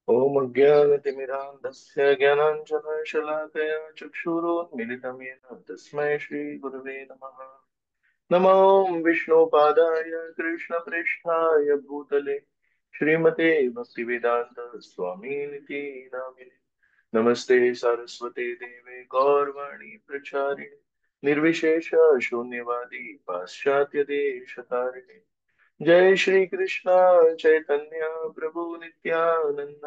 ॐ अज्ञानतिमिरान्धस्य ज्ञानाञ्जनशलाकया चक्षुरुन्मिलितं येन तस्मै श्रीगुरवे नमः। नमो विष्णुपादाय कृष्णप्रेष्ठाय भूतले श्रीमते भक्तिवेदान्त स्वामिनिति नामिने। नमस्ते सरस्वते देवे गौरवाणी प्रचारिणे निर्विशेष शून्यवादी पाश्चात्य देशतारिणे। जय श्री कृष्ण चैतन्य प्रभु नित्यानंद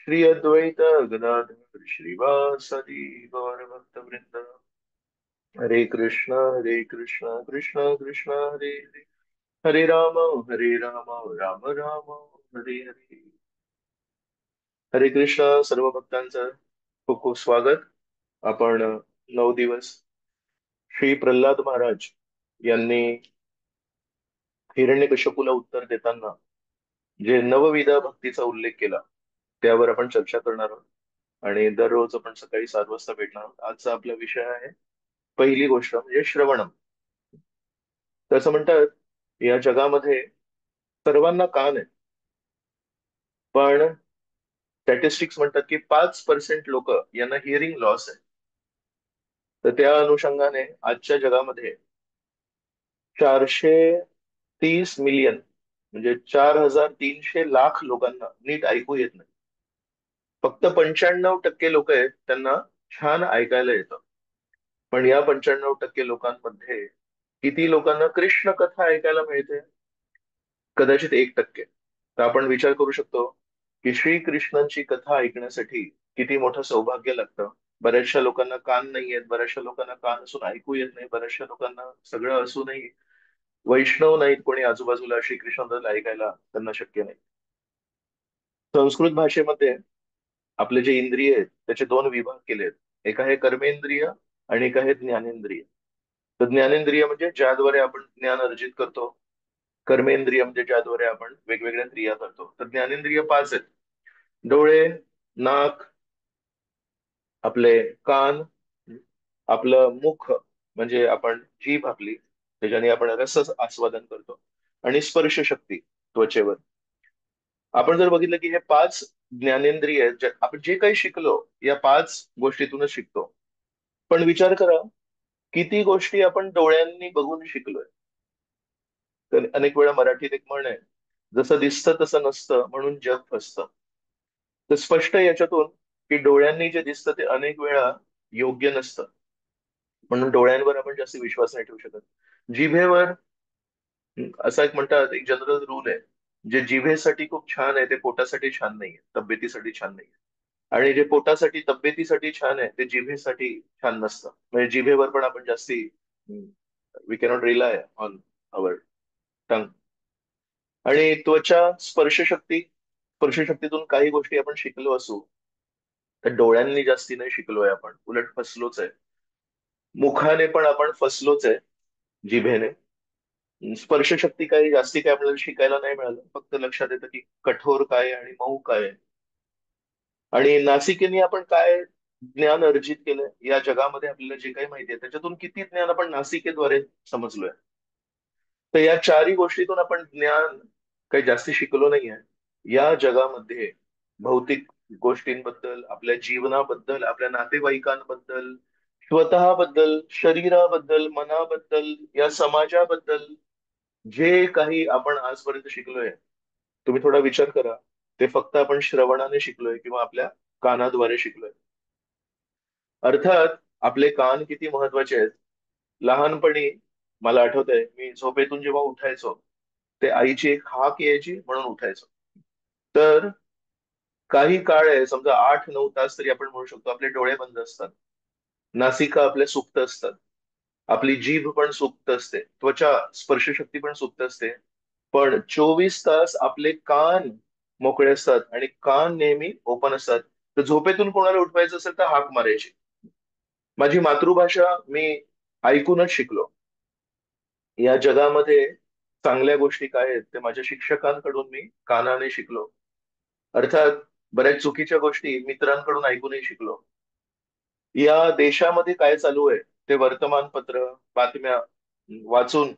श्री अद्वैत गदाधर श्रीवासदि गौर भक्त वृंद। हरे कृष्ण कृष्ण कृष्ण हरे हरे हरे राम राम राम हरे हरे। हरे कृष्ण सर्व भक्तांचं खूप खूप स्वागत। आपण 9 दिवस श्री प्रल्हाद महाराज यांनी हिरण्यकश्यपूला उत्तर देताना जे नवविध भक्तीचा उल्लेख केला त्यावर आपण चर्चा करणार आहोत। आणि दररोज आपण सकाळी 7 वाजता भेटणार आहोत। आजचा आपला विषय आहे पहिली गोष्ट म्हणजे श्रवणम। तसं म्हणतात या जगामध्ये सर्वांना कान आहे, पण स्टॅटिस्टिक्स म्हणतात की 5% लोक यांना हिअरिंग लॉस आहे। तर त्या अनुषंगाने आजच्या जगामध्ये 430 मिलियन म्हणजे 4,300 लाख लोकांना नीट ऐकू येत नाही। फक्त 95% लोक आहेत त्यांना छान ऐकायला येतं। पण या 95% लोकांमध्ये किती लोकांना कृष्ण कथा ऐकायला मिळते? कदाचित 1%। तर आपण विचार करू शकतो की श्रीकृष्णांची कथा ऐकण्यासाठी किती मोठं सौभाग्य लागतं। बऱ्याचशा लोकांना कान नाही आहेत, बऱ्याचशा लोकांना कान असून ऐकू येत नाही, बऱ्याचशा लोकांना सगळं असूनही वैष्णव नाहीत कोणी आजूबाजूला श्रीकृष्णाबद्दल ऐकायला त्यांना शक्य नाही। संस्कृत भाषेमध्ये आपले जे इंद्रिय आहेत त्याचे 2 विभाग केले आहेत। एक आहे कर्मेंद्रिय आणि एक आहे ज्ञानेंद्रिय। तर ज्ञानेंद्रिय म्हणजे ज्याद्वारे आपण ज्ञान अर्जित करतो, कर्मेंद्रिय म्हणजे ज्याद्वारे आपण वेगवेगळ्या क्रिया करतो। तर ज्ञानेंद्रिय 5 आहेत: डोळे, नाक, आपले कान, आपलं मुख म्हणजे आपण जीभ आपली, त्याच्याने आपण रस आस्वादन करतो, आणि स्पर्श शक्ती त्वचेवर। आपण जर बघितलं की हे 5 ज्ञानेंद्रिय आहेत, आपण जे काही शिकलो या 5 गोष्टीतूनच शिकतो। पण विचार करा किती गोष्टी आपण डोळ्यांनी बघून शिकलोय। तर अनेक वेळा मराठीत एक म्हण आहे, जसं दिसतं तसं नसतं म्हणून जग फसतं। तर स्पष्ट आहे याच्यातून की डोळ्यांनी जे दिसतं ते अनेक वेळा योग्य नसतं, म्हणून डोळ्यांवर आपण जास्त विश्वास नाही ठेवू शकत। जिभेवर असा एक म्हणतात, एक जनरल रूल आहे, जे जिभेसाठी खूप छान आहे ते पोटासाठी छान नाहीये, तब्येतीसाठी छान नाहीये। आणि जे पोटासाठी तब्येतीसाठी छान आहे ते जिभेसाठी छान नसतं। म्हणजे जिभेवर पण आपण जास्ती we cannot rely on our tongue. आणि त्वचा, स्पर्शशक्तीतून काही गोष्टी आपण शिकलो असू, तर डोळ्यांनी जास्ती नाही शिकलोय आपण, उलट फसलोच आहे। मुखाने पण आपण फसलोच आहे, जिभेने। स्पर्शशक्ती काही जास्ती काय आपल्याला शिकायला नाही मिळालं, फक्त लक्षात येतं की कठोर काय आणि मऊ काय आहे। आणि नासिकेने आपण काय ज्ञान अर्जित केलंय या जगामध्ये, आपल्याला जे काही माहिती आहे त्याच्यातून किती ज्ञान आपण नासिकेद्वारे समजलोय। तर या 4ही गोष्टीतून आपण ज्ञान काही जास्ती शिकलो नाहीये। या जगामध्ये भौतिक गोष्टींबद्दल, आपल्या जीवनाबद्दल, आपल्या नातेवाईकांबद्दल, स्वतःबद्दल, शरीराबद्दल, मनाबद्दल, या समाजाबद्दल जे काही आपण आजपर्यंत शिकलोय, तुम्ही थोडा विचार करा, ते फक्त आपण श्रवणाने शिकलोय किंवा आपल्या कानाद्वारे शिकलोय। अर्थात आपले कान किती महत्वाचे आहेत। लहानपणी मला आठवतंय, मी झोपेतून जेव्हा उठायचो ते आईची एक हाक यायची म्हणून उठायचो। तर काही काळ आहे, समजा 8-9 तास तरी आपण म्हणू शकतो, आपले डोळे बंद असतात, नासिका आपल्या सुप्त असतात, आपली जीभ पण सुप्त असते, त्वचा स्पर्शशक्ती पण सुप्त असते, पण 24 तास आपले कान मोकळे असतात आणि कान नेहमी ओपन असतात। तर झोपेतून कोणाला उठवायचं असेल तर हाक मारायची। माझी मातृभाषा मी ऐकूनच शिकलो। या जगामध्ये चांगल्या गोष्टी काय आहेत ते माझ्या शिक्षकांकडून मी कानाने शिकलो। अर्थात बऱ्याच चुकीच्या गोष्टी मित्रांकडून ऐकूनही शिकलो। या देशामध्ये काय चालू आहे ते वर्तमानपत्र, बातम्या वाचून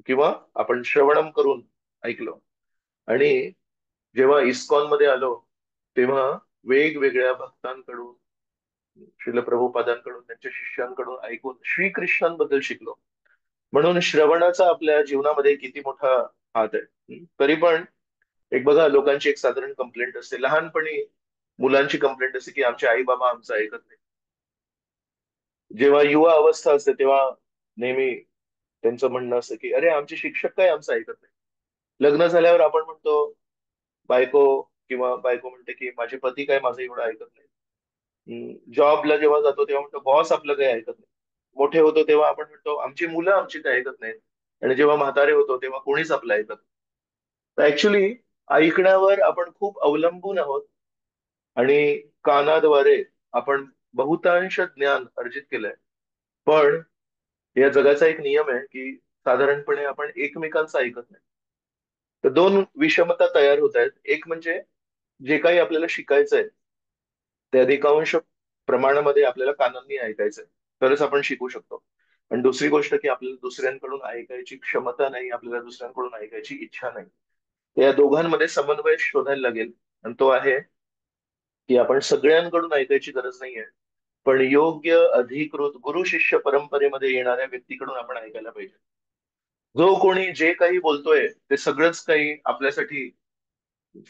किंवा आपण श्रवणम करून ऐकलो। आणि जेव्हा इस्कॉन मध्ये आलो तेव्हा वेगवेगळ्या भक्तांकडून, श्रील प्रभुपादांकडून, त्यांच्या शिष्यांकडून ऐकून श्रीकृष्णांबद्दल शिकलो. म्हणून श्रवणाचा आपल्या जीवनामध्ये किती मोठा हात आहे. तरी पण एक बघा, लोकांची एक साधारण कंप्लेंट असते लहानपणी. मुलांची कंप्लेंट असते की आमचे आई बाबा आमचं ऐकत नाही. जेव्हा युवा अवस्था असते तेव्हा नेहमी त्यांचं म्हणणं असतं की अरे आमचे शिक्षक काय आमचं ऐकत नाही. लग्न झाल्यावर आपण म्हणतो, बायको किंवा बायको म्हणते की माझे पती काय माझं एवढं ऐकत नाही. जॉबला जेव्हा जातो तेव्हा म्हणतो बॉस आपलं काही ऐकत नाही. मोठे होतो तेव्हा आपण म्हणतो आमची मुलं आमची काही ऐकत नाहीत. आणि जेव्हा म्हातारे होतो तेव्हा कोणीच आपलं ऐकत नाही. तर ऍक्च्युली ऐकण्यावर आपण खूप अवलंबून आहोत. आणि कानाद्वारे आपण बहुतांश ज्ञान अर्जित केलंय. पण या जगाचा एक नियम आहे की साधारणपणे आपण एकमेकांचं ऐकत नाही. तर दोन विषमता तयार होत आहेत. एक म्हणजे जे काही आपल्याला शिकायचंय ते अधिकांश प्रमाणामध्ये आपल्याला कानांनी ऐकायचंय, तरच आपण शिकू शकतो. आणि दुसरी गोष्ट की आपल्याला दुसऱ्यांकडून ऐकायची क्षमता नाही, आपल्याला दुसऱ्यांकडून ऐकायची इच्छा नाही. तर या दोघांमध्ये समन्वय शोधायला लागेल. आणि तो आहे की आपण सगळ्यांकडून ऐकायची गरज नाहीये, पण योग्य अधिकृत गुरु शिष्य परंपरेमध्ये येणाऱ्या व्यक्तीकडून आपण ऐकायला पाहिजे. जो कोणी जे काही बोलतोय ते सगळंच काही आपल्यासाठी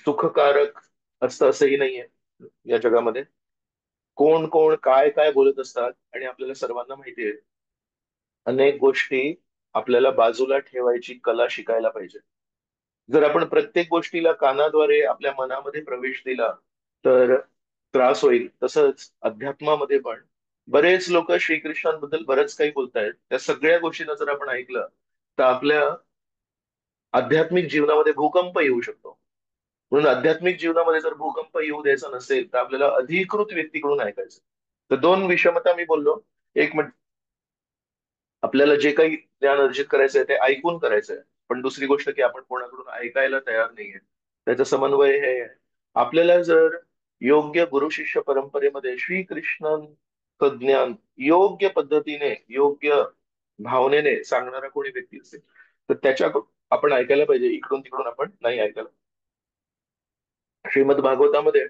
सुखकारक असतं असंही नाहीये. या जगामध्ये कोण कोण काय काय बोलत असतात, आणि आपल्याला सर्वांना माहिती आहे अनेक गोष्टी आपल्याला बाजूला ठेवायची कला शिकायला पाहिजे. जर आपण प्रत्येक गोष्टीला कानाद्वारे आपल्या मनामध्ये प्रवेश दिला तर त्रास होईल. तसंच अध्यात्मामध्ये पण बरेच लोक श्रीकृष्णांबद्दल बरंच काही बोलतायत, त्या सगळ्या गोष्टींना जर आपण ऐकलं तर आपल्या आध्यात्मिक जीवनामध्ये भूकंप येऊ शकतो. म्हणून आध्यात्मिक जीवनामध्ये जर भूकंप येऊ द्यायचा नसेल तर आपल्याला अधिकृत व्यक्तीकडून ऐकायचं. तर दोन विषमता मी बोललो. एक म्हणजे आपल्याला जे काही ज्ञान अर्जित करायचंय ते ऐकून करायचंय, पण दुसरी गोष्ट की आपण कोणाकडून ऐकायला तयार नाहीये. त्याचा समन्वय हे आहे. आपल्याला जर योग्य गुरु शिष्य परंपरेमध्ये श्रीकृष्णांचं ज्ञान योग्य पद्धतीने, योग्य भावनेने सांगणारा कोणी व्यक्ती असेल तर त्याच्या आपण ऐकायला पाहिजे. इकडून तिकडून आपण नाही ऐकायला. श्रीमद भागवतामध्ये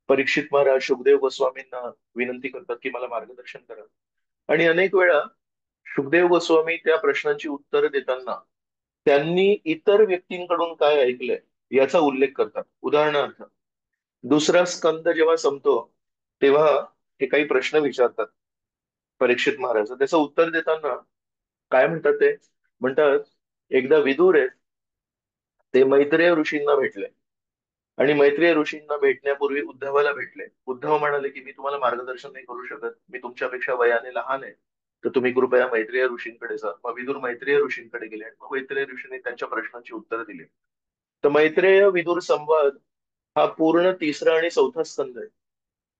परीक्षित महाराज शुकदेव गोस्वामींना विनंती करतात की मला मार्गदर्शन करा. आणि अनेक वेळा शुकदेव गोस्वामी त्या प्रश्नांची उत्तरं देताना त्यांनी इतर व्यक्तींकडून काय ऐकलंय याचा उल्लेख करतात. उदाहरणार्थ, दुसरा स्कंद जेव्हा संपतो तेव्हा हे काही प्रश्न विचारतात परीक्षित महाराज. त्याचं उत्तर देताना काय म्हणतात ते म्हणतात, एकदा विदुर आहेत ते मैत्रेय ऋषींना भेटले. आणि मैत्रेय ऋषींना भेटण्यापूर्वी उद्धवाला भेटले. उद्धव म्हणाले की मी तुम्हाला मार्गदर्शन नाही करू शकत, मी तुमच्यापेक्षा वयाने लहान आहे, तर तुम्ही कृपया मैत्रेय ऋषींकडे जा. मग विदुर मैत्रेय ऋषींकडे गेले आणि मग मैत्रेय ऋषींनी त्यांच्या प्रश्नांची उत्तरं दिली. तर मैत्रेय विदुर संवाद हा पूर्ण तिसरा आणि चौथा स्कंद आहे.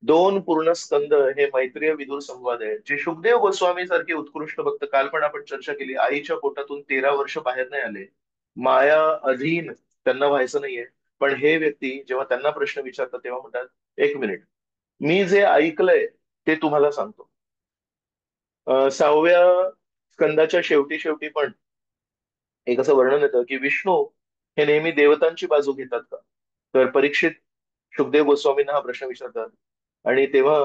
दोन पूर्ण स्कंद हे मैत्रेय विदुर संवाद आहे. जे शुकदेव गोस्वामी सारखे उत्कृष्ट भक्त, काल पण आपण चर्चा केली, आईच्या पोटातून 13 वर्ष बाहेर नाही आले, माया अधीन त्यांना व्हायचं नाहीये. पण हे व्यक्ती जेव्हा त्यांना प्रश्न विचारतात तेव्हा म्हणतात, एक मिनिट, मी जे ऐकलंय ते तुम्हाला सांगतो. 6व्या स्कंदाच्या शेवटी शेवटी पण एक असं वर्णन येतं की विष्णू हे नेहमी देवतांची बाजू घेतात का. तर परीक्षित शुकदेव गोस्वामींना हा प्रश्न विचारतात. आणि तेव्हा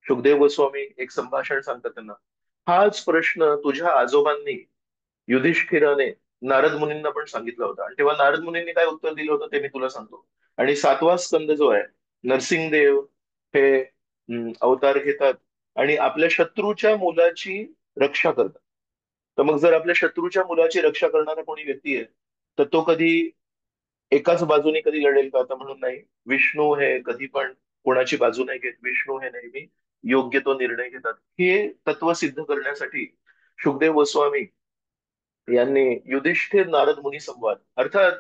शुकदेव गोस्वामी एक संभाषण सांगतात त्यांना. हाच प्रश्न तुझ्या आजोबांनी, युधिष्ठिराने नारद मुनींना पण सांगितलं होतं, आणि तेव्हा नारद मुनींनी काय उत्तर दिलं होतं ते मी तुला सांगतो. आणि 7वा स्कंद जो आहे, नरसिंहदेव हे अवतार घेतात आणि आपल्या शत्रूच्या मुलाची रक्षा करतात. तर मग जर आपल्या शत्रूच्या मुलाची रक्षा करणारा कोणी व्यक्ती आहे तर तो कधी एकाच बाजूने कधी लढेल का, तर म्हणून नाही. विष्णू हे कधी पण कोणाची बाजू नाही घेत. विष्णू हे नेहमी योग्य तो निर्णय घेतात. हे तत्व सिद्ध करण्यासाठी शुकदेव गोस्वामी यांनी युधिष्ठिर नारद मुनी संवाद, अर्थात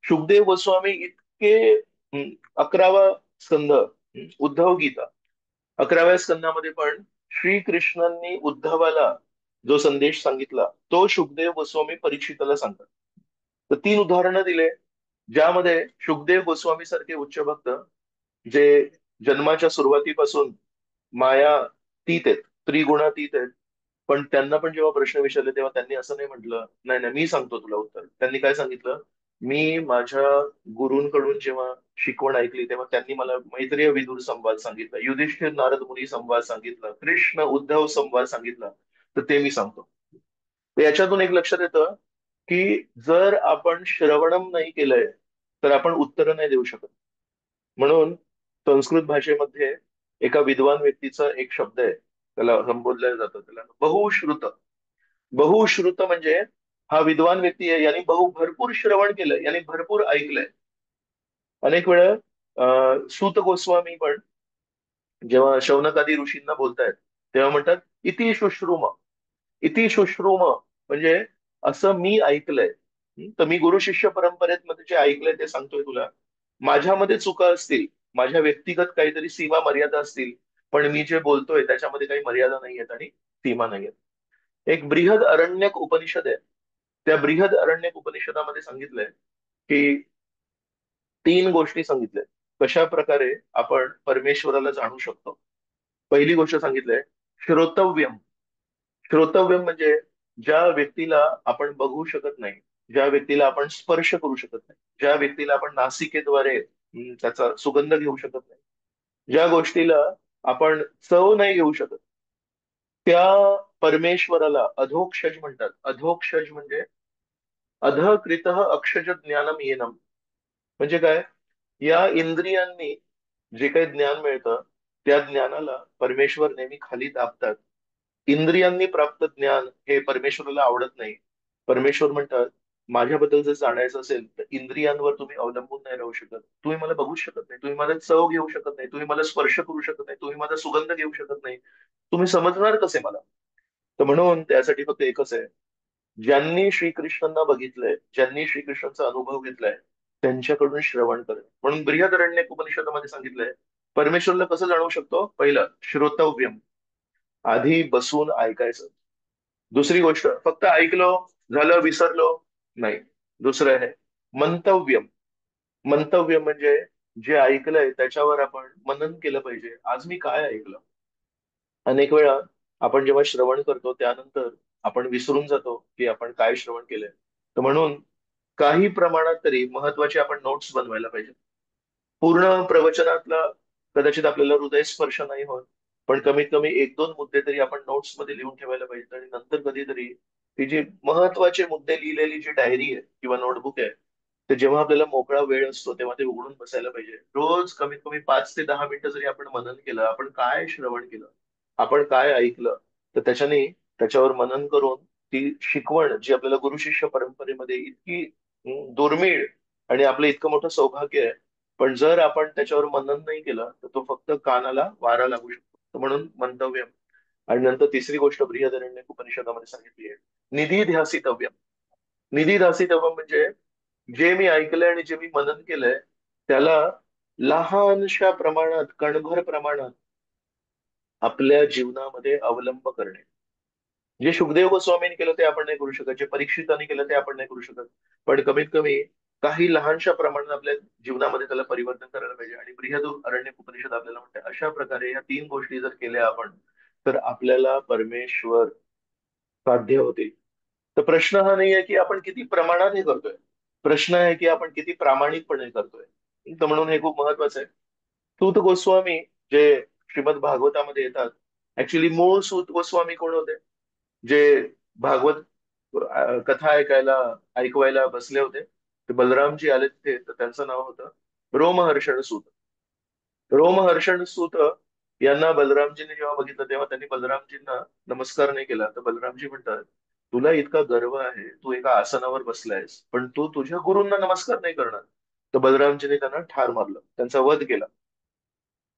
शुकदेव गोस्वामी इतके 11वा स्कंद, उद्धव गीता 11व्या स्कंदामध्ये पण श्रीकृष्णांनी उद्धवाला जो संदेश सांगितला तो शुकदेव गोस्वामी परीक्षिताला सांगतात. तर 3 उदाहरणं दिले ज्यामध्ये शुकदेव गोस्वामी सारखे उच्च भक्त, जे जन्माच्या सुरुवातीपासून मायातीत आहेत, त्रिगुणातीत आहेत, पण त्यांना पण जेव्हा प्रश्न विचारले तेव्हा त्यांनी असं नाही म्हटलं नाही नाही मी सांगतो तुला उत्तर. त्यांनी काय सांगितलं, मी माझ्या गुरूंकडून जेव्हा शिकवण ऐकली तेव्हा त्यांनी मला मैत्रेय विदुर संवाद सांगितला, युधिष्ठिर नारद मुनी संवाद सांगितला, कृष्ण उद्धव संवाद सांगितला. तर ते मी सांगतो. तर याच्यातून एक लक्षात येतं की जर आपण श्रवणम नाही केलंय तर आपण उत्तरं नाही देऊ शकत. म्हणून संस्कृत भाषेमध्ये एका विद्वान व्यक्तीचा एक शब्द आहे, त्याला संबोधलं जातं, त्याला बहुश्रुत. बहुश्रुत म्हणजे हा विद्वान व्यक्ती आहे, यांनी भरपूर श्रवण केलंय, यांनी भरपूर ऐकलंय. अनेक वेळा सूत गोस्वामी पण जेव्हा शौनकादी ऋषींना बोलतायत तेव्हा म्हणतात इति शुश्रुम. इति शुश्रुम म्हणजे असं मी ऐकलंय. तर मी गुरु शिष्य परंपरेत मध्ये जे ऐकलंय ते सांगतोय तुला. माझ्यामध्ये चुका असतील, माझ्या व्यक्तिगत काहीतरी सीमा मर्यादा असतील, पण मी जे बोलतोय त्याच्यामध्ये काही मर्यादा नाही आहेत आणि सीमा नाही आहेत. एक बृहद अरण्यक उपनिषद आहे. त्या बृहद अरण्यक उपनिषदामध्ये सांगितलंय की तीन गोष्टी सांगितल्या कशा प्रकारे आपण परमेश्वराला जाणू शकतो. पहिली गोष्ट सांगितलंय श्रोतव्यम. श्रोतव्यम म्हणजे ज्या व्यक्तीला आपण बघू शकत नाही, ज्या व्यक्तीला आपण स्पर्श करू शकत नाही, ज्या व्यक्तीला आपण नासिकेद्वारे त्याचा सुगंध घेऊ शकत नाही, ज्या गोष्टीला आपण चव नाही घेऊ शकत, त्या परमेश्वराला अधोक्षज म्हणतात. अधोक्षज म्हणजे अधकृत अक्षज ज्ञानम येनम. म्हणजे काय, या इंद्रियांनी जे काही ज्ञान मिळतं त्या ज्ञानाला परमेश्वर नेहमी खाली दाबतात. इंद्रियांनी प्राप्त ज्ञान हे परमेश्वराला आवडत नाही. परमेश्वर म्हणतात माझ्याबद्दल जर जाणायचं असेल तर इंद्रियांवर तुम्ही अवलंबून नाही राहू शकत. तुम्ही मला बघू शकत नाही, तुम्ही मला चव घेऊ शकत नाही, तुम्ही मला स्पर्श करू शकत नाही, तुम्ही माझा सुगंध घेऊ शकत नाही. तुम्ही समजणार कसे मला? तर म्हणून त्यासाठी फक्त एकच आहे, ज्यांनी श्रीकृष्णांना बघितलंय, ज्यांनी श्रीकृष्णांचा अनुभव घेतलाय त्यांच्याकडून श्रवण करेल. म्हणून बृहदारण्यक उपनिषदामध्ये सांगितलंय परमेश्वरला कसं जाणू शकतो. पहिलं श्रोतव्यम, आधी बसून ऐकायचं. दुसरी गोष्ट फक्त ऐकलो झालं विसरलो नाही. दुसरं आहे मंतव्यम. मंतव्य म्हणजे जे ऐकलंय त्याच्यावर आपण मनन केलं पाहिजे. आज मी काय ऐकलं. अनेक वेळा आपण जेव्हा श्रवण करतो त्यानंतर आपण विसरून जातो की आपण काय श्रवण केलंय. तर म्हणून काही प्रमाणात तरी महत्वाचे आपण नोट्स बनवायला पाहिजे. पूर्ण प्रवचनातला कदाचित आपल्याला हृदयस्पर्श नाही होत, पण कमीत कमी एक दोन मुद्दे तरी आपण नोट्स मध्ये लिहून ठेवायला पाहिजे. आणि नंतर कधीतरी ती जी महत्वाचे मुद्दे लिहिलेली जी डायरी आहे किंवा नोटबुक आहे, ते जेव्हा आपल्याला मोकळा वेळ असतो तेव्हा ते उघडून बसायला पाहिजे. रोज कमीत कमी 5 ते 10 मिनिटं जरी आपण मनन केलं, आपण काय श्रवण केलं, आपण काय ऐकलं, तर त्याच्याने त्याच्यावर मनन करून ती शिकवण जी आपल्याला गुरु शिष्य परंपरेमध्ये इतकी दुर्मिळ आणि आपलं इतकं मोठं सौभाग्य आहे, पण जर आपण त्याच्यावर मनन नाही केलं तर तो फक्त कानाला वारा लागू शकतो. तर म्हणून मंतव्य. आणि नंतर तिसरी गोष्ट बृहदारण्यक उपनिषदामध्ये सांगितली आहे निधी ध्यासितव्यम. निधी ध्यासितव्यम म्हणजे जे मी ऐकलंय आणि जे मी मनन केलंय त्याला लहानशा प्रमाणात, कणभर प्रमाणात आपल्या जीवनामध्ये अवलंब करणे. जे सुखदेव गोस्वामींनी केलं ते आपण नाही करू शकत, जे परीक्षितांनी केलं ते आपण नाही करू शकत, पण कमीत कमी काही लहानशा प्रमाणात आपल्या जीवनामध्ये त्याला परिवर्तन करायला पाहिजे. आणि बृहद अरण्यक उपनिषद आपल्याला म्हणते अशा प्रकारे या तीन गोष्टी जर केल्या आपण तर आपल्याला परमेश्वर साध्य होतील. तर प्रश्न हा नाही आहे की आपण किती प्रमाणात हे करतोय, प्रश्न आहे की आपण किती प्रामाणिकपणे करतोय. तर म्हणून हे खूप महत्वाचं आहे. सूत गोस्वामी जे श्रीमद भागवतामध्ये येतात, ऍक्च्युली मूळ सूत गोस्वामी कोण होते? जे भागवत कथा ऐकवायला बसले होते, ते बलरामजी आले तिथे, तर त्यांचं नाव होतं रोमहर्षण सूत. रोमहर्षण सूत यांना बलरामजींनी जेव्हा बघितलं तेव्हा त्यांनी बलरामजींना नमस्कार नाही केला. तर बलरामजी म्हणतात तुला इतका गर्व आहे, तू एका आसनावर बसलायस पण तू तुझ्या गुरूंना नमस्कार नाही करणार. तर बलरामजीने त्यांना ठार मारलं, त्यांचा वध केला.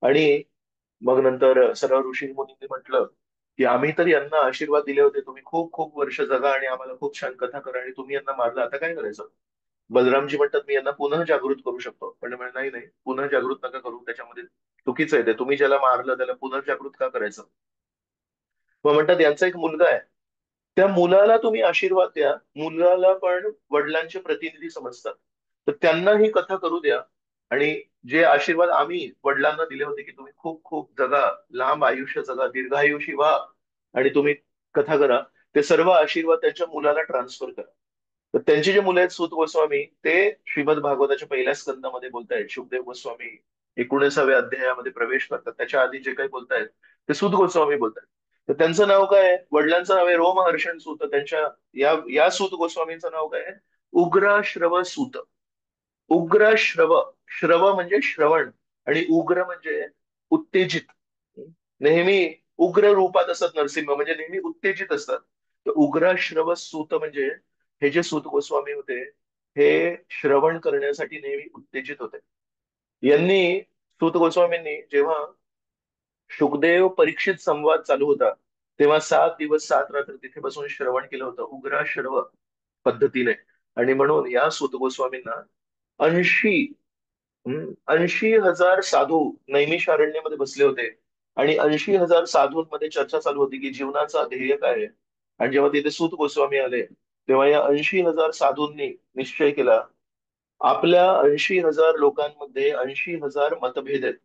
आणि मग नंतर सर्व ऋषी मुनींनी म्हटलं की आम्ही तर यांना आशीर्वाद दिले होते, तुम्ही खूप खूप वर्ष जगा आणि आम्हाला खूप छान कथा करा, आणि तुम्ही यांना मारलं, आता काय करायचं? बलरामजी म्हणतात मी यांना पुन्हा जागृत करू शकतो. पण म्हणे, नाही नाही, पुन्हा जागृत नका करू, त्याच्यामध्ये चुकीचं आहे ते. तुम्ही ज्याला मारलं त्याला पुन्हा जागृत का करायचं? मग म्हणतात यांचा एक मुलगा आहे, त्या मुलाला तुम्ही आशीर्वाद द्या. मुलाला पण वडिलांचे प्रतिनिधी समजतात, तर त्यांना ही कथा करू द्या. आणि जे आशीर्वाद आम्ही वडिलांना दिले होते की तुम्ही खूप खूप जगा, लांब आयुष्य जगा, दीर्घायुषी व्हा आणि तुम्ही कथा करा, ते सर्व आशीर्वाद त्याच्या मुलाला ट्रान्सफर करा. तर त्यांचे जे मुलं आहेत सूत गोस्वामी, ते श्रीमद भागवताच्या पहिल्या स्कंदामध्ये बोलतायत. शुकदेव गोस्वामी 19व्या अध्यायामध्ये प्रवेश करतात, त्याच्या आधी जे काही बोलतायत ते सूत गोस्वामी बोलतायत. तर त्यांचं नाव काय आहे? वडिलांचं नाव आहे रोमहर्षण सूत. त्यांच्या या या सूत गोस्वामींचं नाव काय आहे? उग्राश्रव सूत. उग्र श्रव म्हणजे श्रवण, आणि उग्र म्हणजे उत्तेजित. नेहमी उग्र रूपात असतात नरसिंह, म्हणजे नेहमी उत्तेजित असतात. तर उग्राश्रव सूत म्हणजे हे जे सूत गोस्वामी होते, हे श्रवण करण्यासाठी नेहमी उत्तेजित होते. यांनी सूत गोस्वामींनी जेव्हा शुकदेव परीक्षित संवाद चालू होता, तेव्हा 7 दिवस 7 रात्र तिथे बसून श्रवण केलं होतं उग्राश्रव पद्धतीने. आणि म्हणून या सूत गोस्वामींना 80 80,000 साधू नैमिषारण्यमध्ये बसले होते. आणि 80,000 साधूंमध्ये चर्चा चालू होती की जीवनाचा ध्येय काय आहे. आणि जेव्हा तिथे सूत गोस्वामी आले, तेव्हा या 80,000 साधूंनी निश्चय केला, आपल्या 80,000 लोकांमध्ये 80,000 मतभेद आहेत,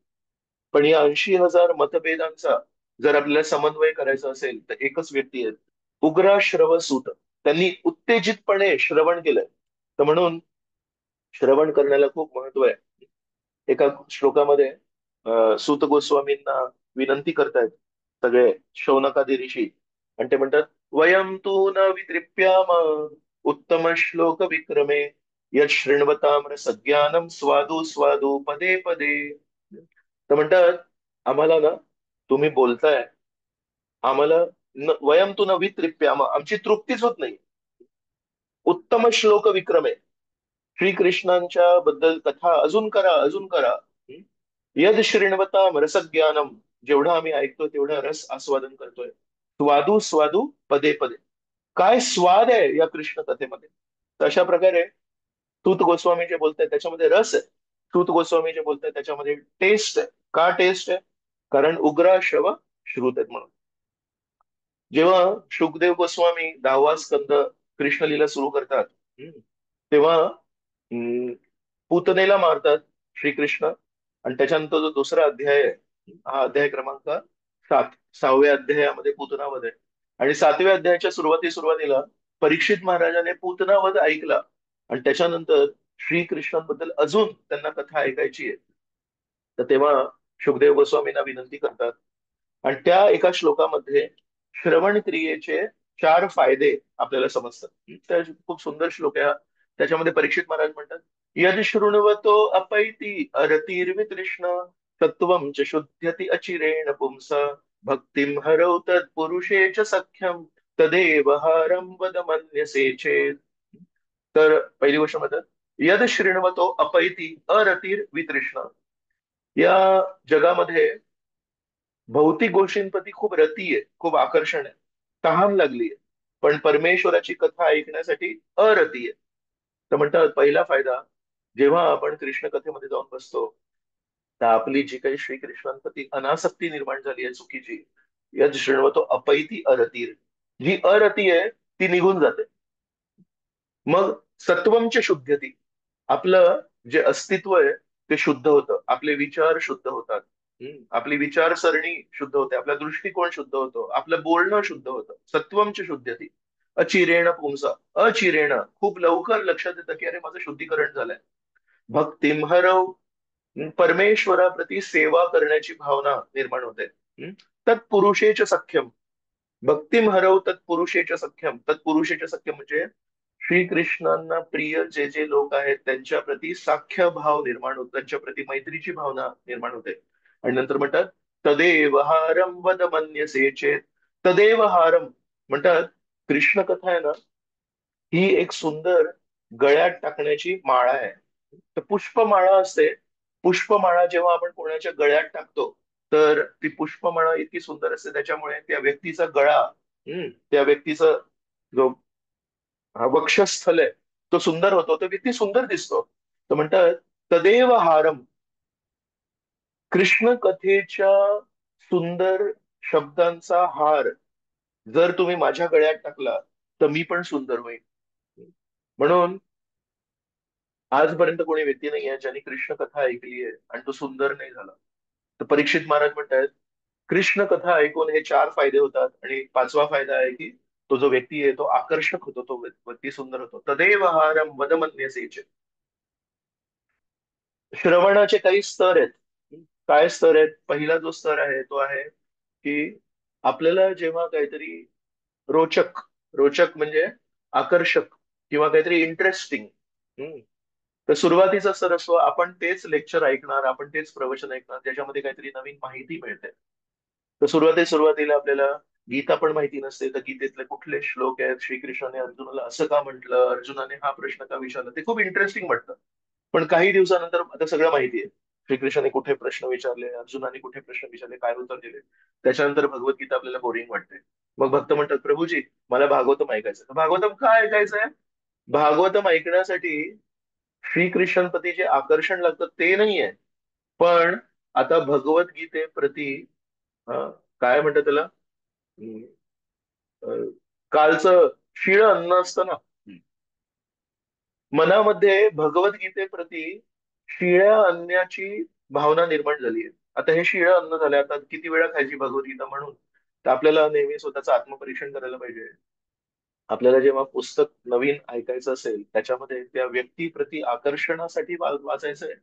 पण या 80,000 मतभेदांचा जर आपल्याला समन्वय करायचा असेल तर एकच व्यक्ती आहे, उग्राश्रव सूत. त्यांनी उत्तेजितपणे श्रवण केलंय. तर म्हणून श्रवण करण्याला खूप महत्व आहे. एका श्लोकामध्ये सूत गोस्वामींना विनंती करतायत सगळे शौनकादी ऋषी, आणि ते म्हणतात, वयम तू न वितृप्याम उत्तम श्लोक विक्रमे यत् शृण्वताम रसज्ञानम स्वादू स्वादू पदे पदे. तर म्हणतात, आम्हाला ना तुम्ही बोलताय, आम्हाला वयम तू न वितृप्याम, आमची तृप्तीच होत नाही. उत्तम श्लोक विक्रमे, श्रीकृष्णांच्या बद्दल कथा अजून करा, अजून करा. यद श्रीणवताम रसज्ञानम, जेवढा आम्ही ऐकतो तेवढा रस आस्वादन करतोय. स्वादू स्वादू पदे पदे, काय स्वाद आहे या कृष्ण कथेमध्ये. तर अशा प्रकारे सूत गोस्वामी जे बोलताय त्याच्यामध्ये रस आहे. सूत गोस्वामी जे बोलताय त्याच्यामध्ये टेस्ट आहे. का टेस्ट आहे? कारण उग्र श्रव श्रुत आहेत म्हणून. जेव्हा शुकदेव गोस्वामी 10वा स्कंद कृष्णलीला सुरू करतात, तेव्हा पूतनेला मारतात श्रीकृष्ण. आणि त्याच्यानंतर जो दुसरा अध्याय आहे, हा अध्याय क्रमांक 7, 6व्या अध्यायामध्ये पूतनावध आहे. आणि 7व्या अध्यायाच्या सुरुवातीला परीक्षित महाराजाने पूतनावध ऐकला. आणि त्याच्यानंतर श्रीकृष्णांबद्दल अजून त्यांना कथा ऐकायची आहे. तर तेव्हा शुकदेव गोस्वामींना विनंती करतात, आणि त्या एका श्लोकामध्ये श्रवण क्रियेचे 4 फायदे आपल्याला समजतात. त्या खूप सुंदर श्लोक आहे हा. त्याच्यामध्ये परीक्षित महाराज म्हणतात, यद शृण्वतो अपैति अरतिर्वितृष्ण तत्वं च शुध्यति अचिरेण पुंस भक्तिं हरौ तत्पुरुषे च सख्यं तदेव हारं वद मन्यसे चेत्. तर पहिली गोष्ट म्हणतात, यद शृण्वतो अपैति अरतिर्वितृष्ण. या जगामध्ये भौतिक गोष्टींप्रती खूप रती आहे, खूप आकर्षण आहे, तहान लागली आहे. पण परमेश्वराची कथा ऐकण्यासाठी अरती आहे. तर म्हणतात पहिला फायदा, जेव्हा आपण कृष्ण कथेमध्ये जाऊन बसतो, तर आपली जी काही श्रीकृष्णांप्रती अनासक्ती निर्माण झाली आहे चुकीची, या शृण्वतो अपैती अरतीर, जी अरती आहे ती निघून जाते. मग सत्वमच्या शुद्धती, आपलं जे अस्तित्व आहे ते शुद्ध होतं, आपले विचार शुद्ध होतात. आपली विचारसरणी शुद्ध होते, आपला दृष्टिकोन शुद्ध होतो, आपलं बोलणं शुद्ध होतं. सत्वमची शुद्धती. अचिरेण पुंसा, अचिरेण खूप लवकर लक्षात येतं की अरे माझं शुद्धीकरण झालंय. भक्तिम हरव, परमेश्वराप्रती सेवा करण्याची भावना निर्माण होते. तत्पुरुषेच सख्यम, भक्तिम हरव तत्पुरुषेच सख्यम. तत्पुरुषेच सख्यम म्हणजे श्रीकृष्णांना प्रिय जे जे लोक आहेत त्यांच्या प्रती साख्य भाव निर्माण होतो, त्यांच्या प्रती मैत्रीची भावना निर्माण होते. आणि नंतर म्हणतात, तदेव हारम वद मन्यसे चेत. तदेव हारम म्हणतात, कृष्ण कथा आहे ना, ही एक सुंदर गळ्यात टाकण्याची माळा आहे. तर पुष्पमाळा असते, पुष्पमाळा जेव्हा आपण कोणाच्या गळ्यात टाकतो, तर ती पुष्पमाळा इतकी सुंदर असते, त्याच्यामुळे त्या व्यक्तीचा गळा, त्या व्यक्तीचा जो हा वक्षस्थल आहे तो सुंदर होतो, तो व्यक्ती सुंदर दिसतो. तर म्हणतात, तदेव हारम, कृष्ण कथेच्या सुंदर शब्दांचा हार जर तुम्ही माझ्या गळ्यात टाकला तर मी पण सुंदर होईल. म्हणून आजपर्यंत कोणी व्यक्ती नाही आहे ज्यांनी कृष्ण कथा ऐकली आहे आणि तो सुंदर नाही झाला. तर परीक्षित महाराज म्हणतात, कृष्ण कथा ऐकून हे 4 फायदे होतात. आणि 5वा फायदा आहे की तो जो व्यक्ती आहे तो आकर्षक होतो, तो व्यक्ती सुंदर होतो. तदेव हारम वदमन्यसेच. श्रवणाचे काही स्तर आहेत. काय स्तर आहेत? पहिला जो स्तर आहे तो आहे की आपल्याला जेव्हा काहीतरी रोचक, रोचक म्हणजे आकर्षक किंवा काहीतरी इंटरेस्टिंग, तर सुरुवातीचा स्तर असतो, आपण तेच लेक्चर ऐकणार, आपण तेच प्रवचन ऐकणार ज्याच्यामध्ये काहीतरी नवीन माहिती मिळते. तर सुरुवातीला आपल्याला गीता पण माहिती नसते, तर गीतेतले कुठले श्लोक आहेत, श्रीकृष्णाने अर्जुनाला असं का म्हटलं, अर्जुनाने हा प्रश्न का विचारला, ते खूप इंटरेस्टिंग वाटतं. पण काही दिवसानंतर आता सगळं माहिती आहे. श्रीकृष्णाने कुठे प्रश्न विचारले, अर्जुनाने कुठे प्रश्न विचारले, काय उत्तर दिले. त्याच्यानंतर भगवद्गीता आपल्याला बोरिंग वाटते. मग भक्त म्हणतात, प्रभूजी मला भागवतम ऐकायचं. तर भागवतम का ऐकायचंय? भागवतम ऐकण्यासाठी श्रीकृष्णांप्रती जे आकर्षण लागतं ते नाहीये. पण आता भगवद्गीतेप्रती काय म्हणतात त्याला, अं, अं, कालचं शिळ अन्न असतं ना, मनामध्ये भगवद्गीतेप्रती शिळ्या अन्नाची भावना निर्माण झाली आहे. आता हे शिळं अन्न झालं, आता किती वेळा खायची भगवद्गीता म्हणून. तर आपल्याला नेहमी स्वतःचं आत्मपरीक्षण करायला पाहिजे. आपल्याला जेव्हा पुस्तक नवीन ऐकायचं असेल, त्याच्यामध्ये त्या व्यक्तीप्रती आकर्षणासाठी वाचायचं आहे,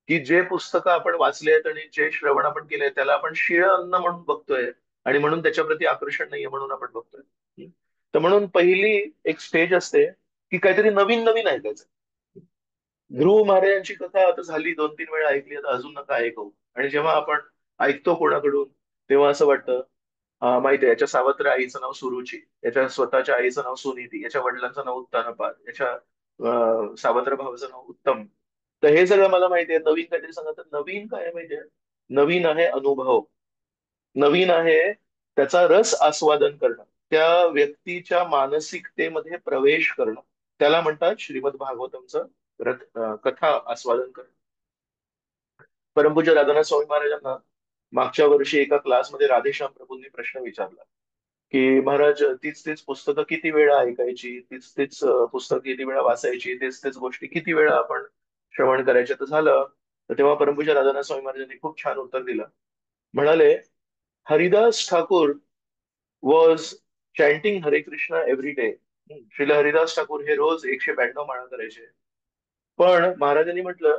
की जे पुस्तकं आपण वाचले आहेत आणि जे श्रवण आपण केलंय त्याला आपण शिळ अन्न म्हणून बघतोय, आणि म्हणून त्याच्याप्रती आकर्षण नाहीये म्हणून आपण बघतोय. हम्म. तर म्हणून पहिली एक स्टेज असते की काहीतरी नवीन नवीन ऐकायचं. ध्रुव महाराजांची कथा आता झाली, 2-3 वेळा ऐकली, आता अजून नका ऐकू. आणि जेव्हा आपण ऐकतो कोणाकडून, तेव्हा असं वाटतं, माहिती आहे, याच्या सावत्र आईचं नाव सुरुची, याच्या स्वतःच्या आईचं नाव सुनीती, याच्या वडिलांचं नाव उत्तानपाद, याच्या सावत्र भावाचं नाव उत्तम. तर हे सगळं मला माहिती आहे. नवीन काहीतरी सांगा, तर नवीन काय आहे माहितीये? नवीन आहे अनुभव. नवीन आहे त्याचा रस आस्वादन करणं, त्या व्यक्तीच्या मानसिकतेमध्ये प्रवेश करणं. त्याला म्हणतात श्रीमद भागवतमचं कथा आस्वादन करणं. परमपूज्य राधानाथ स्वामी महाराजांना मागच्या वर्षी एका क्लासमध्ये राधेश्याम प्रभूंनी प्रश्न विचारला की, महाराज तीच तीच पुस्तकं किती वेळा ऐकायची, तीच तीच पुस्तकं किती वेळा वाचायची, तेच तेच गोष्टी किती वेळा आपण श्रवण करायचे, तर झालं. तर तेव्हा परमपूज्य राधानाथ स्वामी महाराजांनी खूप छान उत्तर दिलं. म्हणाले, Haridas Thakur was chanting Hare Krishna every day. Srila Haridas Thakur हे रोज 192 माळा करायचे. पण महाराजांनी म्हटलं,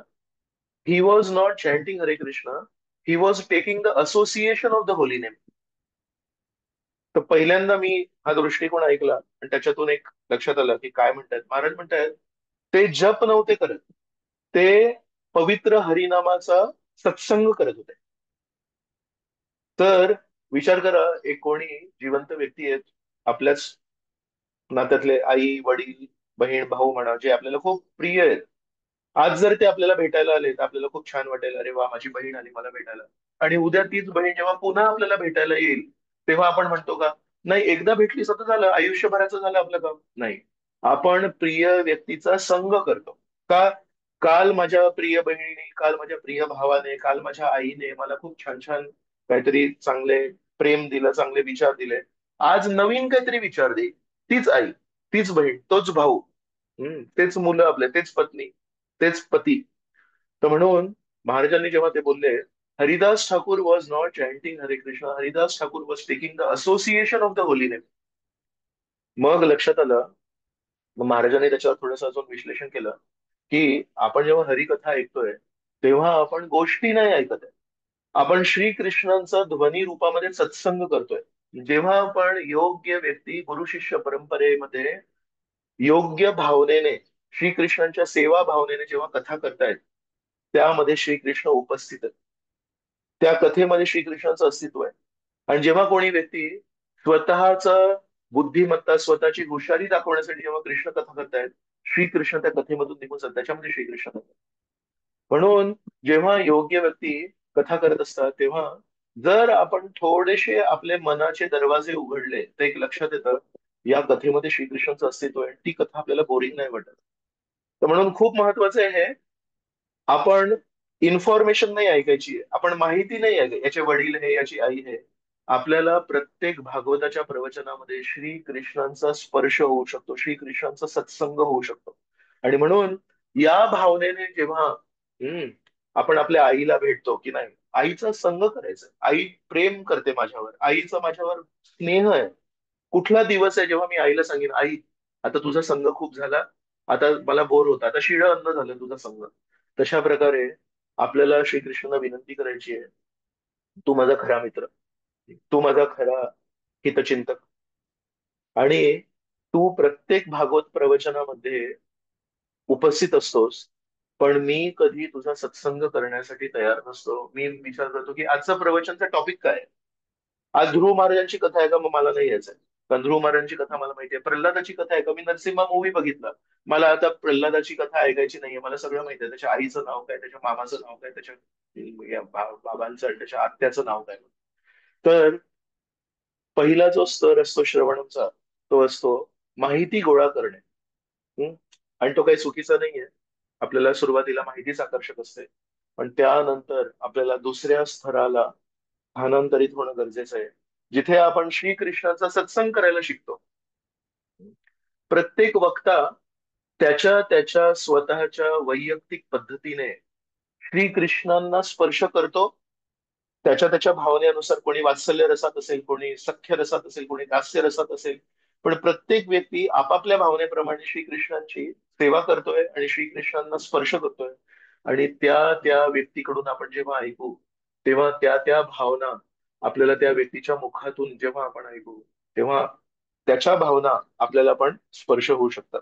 he was not chanting Hare Krishna, he was taking the association of the holy name. तर पहिल्यांदा मी हा दृष्टिकोन ऐकला आणि त्याच्यातून एक लक्षात आलं की काय म्हणतात. महाराज म्हणतात, ते जप नव्हते करत, ते पवित्र हरिनामाचा सत्संग करत होते. तर विचार करा, एक कोणी जिवंत व्यक्ती आहेत आपल्याच नात्यातले, आई वडील बहीण भाऊ म्हणा, जे आपल्याला खूप प्रिय आहेत. आज जर ते आपल्याला भेटायला आले तर आपल्याला खूप छान वाटेल, अरे वा माझी बहीण आली मला भेटायला. आणि उद्या तीच बहीण जेव्हा पुन्हा आपल्याला भेटायला येईल, तेव्हा आपण म्हणतो का, नाही एकदा भेटली स्वतः झालं, आयुष्यभराचं झालं आपलं काम? नाही. आपण प्रिय व्यक्तीचा संग करतो. का? काल माझ्या प्रिय बहिणीने, काल माझ्या प्रिय भावाने, काल माझ्या आईने मला खूप छान छान काहीतरी चांगले प्रेम दिलं, चांगले विचार दिले. आज नवीन काहीतरी विचार देईल तीच आई, तीच बहीण, तोच भाऊ, तेच मुलं आपले, तेच पत्नी, तेच पती. तर म्हणून महाराजांनी जेव्हा ते बोलले, Haridas Thakur was not chanting Hare Krishna, Haridas Thakur was taking the association of the holy name. मग लक्षात आलं. मग महाराजांनी त्याच्यावर थोडंसं अजून विश्लेषण केलं की आपण जेव्हा हरिकथा ऐकतोय तेव्हा आपण गोष्टी नाही ऐकत आहे, आपण श्रीकृष्णांचा ध्वनी रूपामध्ये सत्संग करतोय. जेव्हा आपण योग्य व्यक्ती गुरु शिष्य परंपरेमध्ये योग्य भावनेने, श्रीकृष्णांच्या सेवा भावनेने जेव्हा कथा करतायत, त्यामध्ये श्रीकृष्ण उपस्थित आहेत, त्या कथेमध्ये श्रीकृष्णाचं अस्तित्व आहे. आणि जेव्हा कोणी व्यक्ती स्वतःच बुद्धिमत्ता, स्वतःची हुशारी दाखवण्यासाठी जेव्हा कृष्ण कथा करतायत, श्रीकृष्ण त्या कथेमधून निघून जातात, त्याच्यामध्ये श्रीकृष्ण करतात. म्हणून जेव्हा योग्य व्यक्ती कथा करत असतात तेव्हा जर आपण थोडेसे आपले मनाचे दरवाजे उघडले तर एक लक्षात येतं, या कथेमध्ये श्रीकृष्णाचं अस्तित्व आहे, ती कथा आपल्याला बोरिंग नाही वाटत. तर म्हणून खूप महत्वाचं आहे हे, आपण इन्फॉर्मेशन नाही ऐकायची, आपण माहिती नाही ऐकाय, याचे वडील हे, याची आई हे. आपल्याला प्रत्येक भागवताच्या प्रवचनामध्ये श्रीकृष्णांचा स्पर्श होऊ शकतो, श्रीकृष्णांचा सत्संग होऊ शकतो. आणि म्हणून या भावनेने जेव्हा आपण आपल्या आईला भेटतो की नाही, आईचा संग करायचा, आई प्रेम करते माझ्यावर, आईचा माझ्यावर स्नेह आहे, कुठला दिवस आहे जेव्हा मी आईला सांगेन, आई आता तुझा संग खूप झाला, आता मला बोर होता, आता शिळं अन्न झालं तुझा संग. तशा प्रकारे आपल्याला श्रीकृष्णांना विनंती करायची आहे, तू माझा खरा मित्र, तू माझा खरा हितचिंतक, आणि तू प्रत्येक भागवत प्रवचनामध्ये उपस्थित असतोस, पण मी कधी तुझा सत्संग करण्यासाठी तयार नसतो. मी विचार करतो की आजचं प्रवचनचा टॉपिक काय आहे. आज ध्रुव महाराजांची कथा आहे का, मग मला नाही यायचंय. कारण ध्रुव महाराजांची कथा मला माहिती आहे. प्रल्हादाची कथा आहे का, मी नरसिंहा मूवी बघितला, मला आता प्रल्हादाची कथा ऐकायची नाहीये. मला सगळं माहिती आहे, त्याच्या आईचं नाव काय, त्याच्या मामाचं नाव काय, त्याच्या बाबांचं आणि त्याच्या आत्याचं नाव काय. तर पहिला जो स्तर असतो श्रवणाचा, तो असतो माहिती गोळा करणे. हम्म? आणि तो काही चुकीचा नाहीये. आपल्याला सुरुवातीला माहितीच आकर्षक असते, पण त्यानंतर आपल्याला दुसऱ्या स्तराला स्थानांतरित होणं गरजेचं आहे, जिथे आपण श्रीकृष्णाचा सत्संग करायला शिकतो. प्रत्येक वक्ता त्याच्या त्याच्या स्वतःच्या वैयक्तिक पद्धतीने श्रीकृष्णांना स्पर्श करतो. त्याच्या त्याच्या भावनेनुसार, कोणी वात्सल्य रसात असेल, कोणी सख्य रसात असेल, कोणी दास्य रसात असेल, पण प्रत्येक व्यक्ती आपापल्या भावनेप्रमाणे श्रीकृष्णांची सेवा करतोय आणि श्रीकृष्णांना स्पर्श करतोय. आणि त्या त्या व्यक्तीकडून आपण जेव्हा ऐकू, तेव्हा त्या त्या भावना आपल्याला त्या व्यक्तीच्या मुखातून जेव्हा आपण ऐकू, तेव्हा त्याच्या भावना आपल्याला पण स्पर्श होऊ शकतात.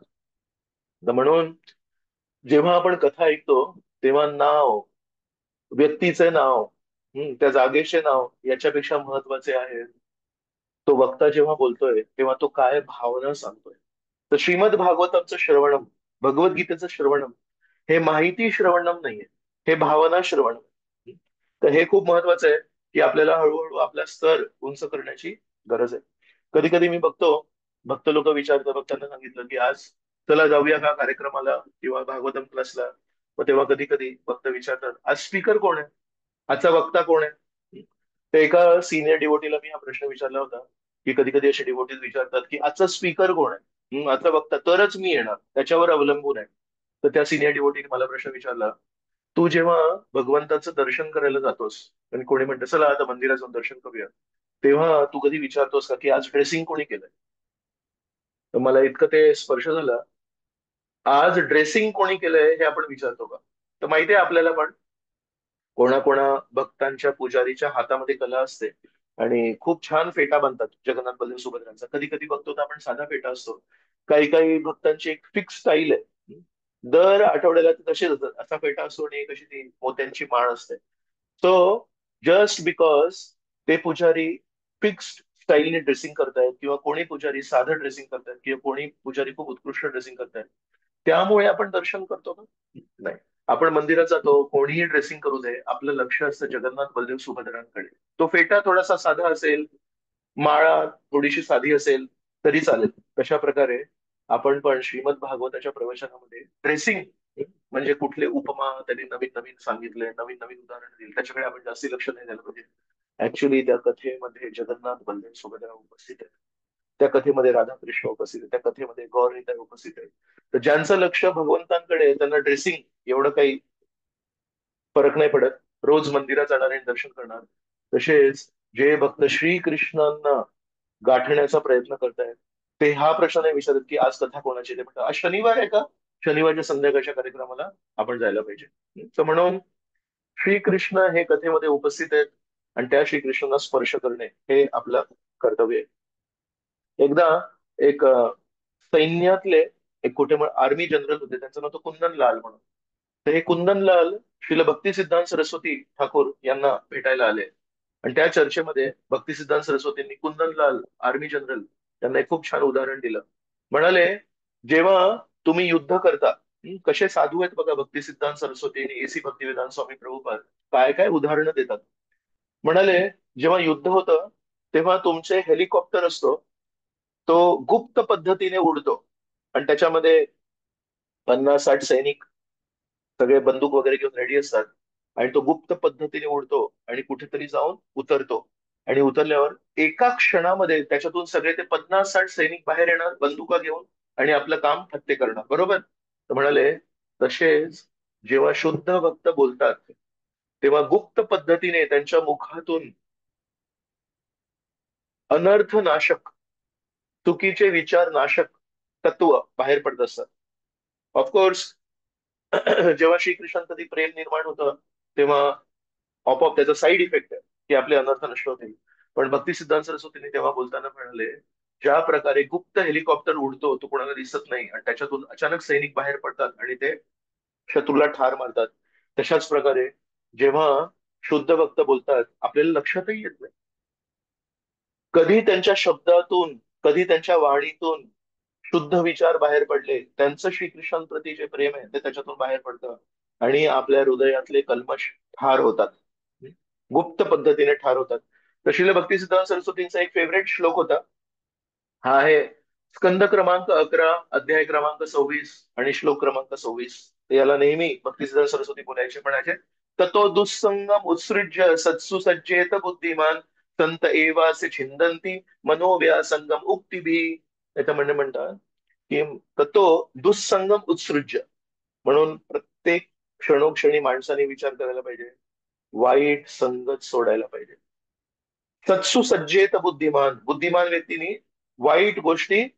तर म्हणून जेव्हा आपण कथा ऐकतो, तेव्हा नाव, व्यक्तीचे नाव, त्या जागेचे नाव याच्यापेक्षा महत्वाचे आहे तो वक्ता जेव्हा बोलतोय तेव्हा तो काय भावना सांगतोय. तर श्रीमद भागवताचं श्रवणम, भगवद्गीतेचं श्रवणम, हे माहिती श्रवणम नाहीये, हे भावना श्रवणम. तर हे खूप महत्वाचं आहे की आपल्याला हळूहळू आपला स्तर उंच करण्याची गरज आहे. कधी कधी मी बघतो, भक्त लोक विचारतात, भक्तांना सांगितलं की आज चला जाऊया का कार्यक्रमाला किंवा भागवतम क्लासला. मग तेव्हा कधी कधी भक्त विचारतात, आज स्पीकर कोण आहे, आजचा वक्ता कोण आहे. तर एका सिनियर डिवोटीला मी हा प्रश्न विचारला होता, की कधी कधी असे डिवोटीज विचारतात की आजचा स्पीकर कोण आहे, आजचा वक्ता तरच मी येणार, त्याच्यावर अवलंबून आहे. तर त्या सिनियर डिवोटीने मला प्रश्न विचारला, तू जेव्हा भगवंताचं दर्शन करायला जातोस आणि कोणी म्हणतं चला आता मंदिरात जाऊन दर्शन करूया, तेव्हा तू कधी विचारतोस का की आज ड्रेसिंग कोणी केलंय. तर मला इतकं ते स्पर्श झालं, आज ड्रेसिंग कोणी केलंय हे आपण विचारतो का. तर माहितीये आपल्याला पण, कोणाकोणा भक्तांच्या पुजारीच्या हातामध्ये कला असते आणि खूप छान फेटा बांधतात जगन्नाथ बलदेव सुभद्रांचा. कधी कधी बघतो तर आपण साधा फेटा असतो, काही काही भक्तांची एक फिक्स स्टाईल आहे. दर आठवड्याला ते तसेच असतात, असा फेटा असतो आणि एक अशी ती मोत्यांची माळ असते. सो जस्ट बिकॉज ते पुजारी फिक्स्ड स्टाईलने ड्रेसिंग करतायत, किंवा कोणी पुजारी साधं ड्रेसिंग करतायत, किंवा कोणी पुजारी खूप उत्कृष्ट ड्रेसिंग करतायत, त्यामुळे आपण दर्शन करतो का. नाही. आपण मंदिरात जातो, कोणीही ड्रेसिंग करू दे, आपलं लक्ष असतं जगन्नाथ बलदेव सुभद्रांकडे. तो फेटा थोडासा साधा असेल, माळा थोडीशी साधी असेल तरी चालेल. तशा प्रकारे आपण पण श्रीमद भागवताच्या प्रवचनामध्ये ड्रेसिंग, म्हणजे कुठले उपमा त्यांनी नवीन नवीन सांगितले, नवीन नवीन उदाहरण दिले, त्याच्याकडे आपण जास्ती लक्ष नाही द्यायला पाहिजे. ऍक्च्युली त्या कथेमध्ये जगन्नाथ बलदेव सुभद्रा उपस्थित आहेत, त्या कथेमध्ये राधाकृष्ण उपस्थित आहे, त्या कथेमध्ये गौरनिताई उपस्थित आहे. तर ज्यांचं लक्ष भगवंतांकडे आहे, त्यांना ड्रेसिंग एवढं काही फरक नाही पडत, रोज मंदिरात जाणार आणि दर्शन करणार. तसेच जे भक्त श्रीकृष्णांना गाठण्याचा प्रयत्न करतायत, ते हा प्रश्न नाही विचारत की आज कथा कोणाची, ते म्हणतात आज शनिवार आहे का, शनिवारच्या संध्याकाळच्या कार्यक्रमाला आपण जायला पाहिजे. तर म्हणून श्रीकृष्ण हे कथेमध्ये उपस्थित आहेत आणि त्या श्रीकृष्णांना स्पर्श करणे हे आपलं कर्तव्य आहे. एकदा एक सैन्यातले एक कुठे आर्मी जनरल होते, त्यांचं नाव होतं कुंदन लाल म्हणून. तर हे कुंदन लाल श्रील भक्ती सिद्धांत सरस्वती ठाकूर यांना भेटायला आले, आणि त्या चर्चेमध्ये भक्ती सिद्धांत सरस्वतींनी कुंदनलाल आर्मी जनरल यांना एक खूप छान उदाहरण दिलं. म्हणाले, जेव्हा तुम्ही युद्ध करता, कसे साधू आहेत बघा भक्ती सिद्धांत सरस्वती आणि एसी भक्तिवेदांत स्वामी प्रभुपाद, काय काय उदाहरणं देतात. म्हणाले, जेव्हा युद्ध होतं तेव्हा तुमचे हेलिकॉप्टर असतो, तो गुप्त पद्धतीने उडतो, आणि त्याच्यामध्ये 50-60 सैनिक सगळे बंदूक वगैरे घेऊन रेडी असतात, आणि तो गुप्त पद्धतीने उडतो आणि कुठेतरी जाऊन उतरतो. आणि उतरल्यावर एका क्षणामध्ये त्याच्यातून सगळे ते 50-60 सैनिक बाहेर येणार बंदुका घेऊन, आणि आपलं काम फत्ते करणार, बरोबर. तर म्हणाले, तसेच जेव्हा शुद्ध भक्त बोलतात तेव्हा गुप्त पद्धतीने त्यांच्या मुखातून अनर्थनाशक चुकीचे विचार नाशक तत्व बाहेर पडत असतात. ऑफकोर्स जेव्हा श्रीकृष्णांमध्ये प्रेम निर्माण होतं, तेव्हा आपोआप त्याचा साईड इफेक्ट आहे की आपले अनर्थ नष्ट होतील. पण भक्ती सिद्धांत सरस्वतींनी तेव्हा बोलताना म्हणाले, ज्या प्रकारे गुप्त हेलिकॉप्टर उडतो, तो कोणाला दिसत नाही आणि त्याच्यातून अचानक सैनिक बाहेर पडतात आणि ते शत्रूला ठार मारतात, तशाच प्रकारे जेव्हा शुद्ध भक्त बोलतात आपल्याला लक्षातही येत नाही, कधी त्यांच्या शब्दातून, कधी त्यांच्या वाणीतून शुद्ध विचार बाहेर पडले, त्यांचं श्रीकृष्णांप्रती जे प्रेम आहे ते त्याच्यातून बाहेर पडतं आणि आपल्या हृदयातले कल्मश ठार होतात, गुप्त पद्धतीने ठार होतात. तर श्रील भक्ती सिद्धांत सरस्वतींचा एक फेवरेट श्लोक होता, हा आहे स्कंद क्रमांक 11, अध्याय क्रमांक 26 आणि श्लोक क्रमांक 26. याला नेहमी भक्तिसिद्धांत सरस्वती बोलायचे, म्हणायचे, ततो दुस्संगम उत्सृज्य सत्सु सज्जेत बुद्धिमान संत एवासे छिंदंती मनोव्यासंगम उक्तीभी. त्याच्या म्हणणे म्हणतात की ततो दुस्संगम उत्सृज्य, म्हणून प्रत्येक क्षणोक्षणी माणसाने विचार करायला पाहिजे, वाईट संगत सोडायला पाहिजे. सत्सु सज्जेत बुद्धिमान, बुद्धिमान व्यक्तीने वाईट गोष्टी,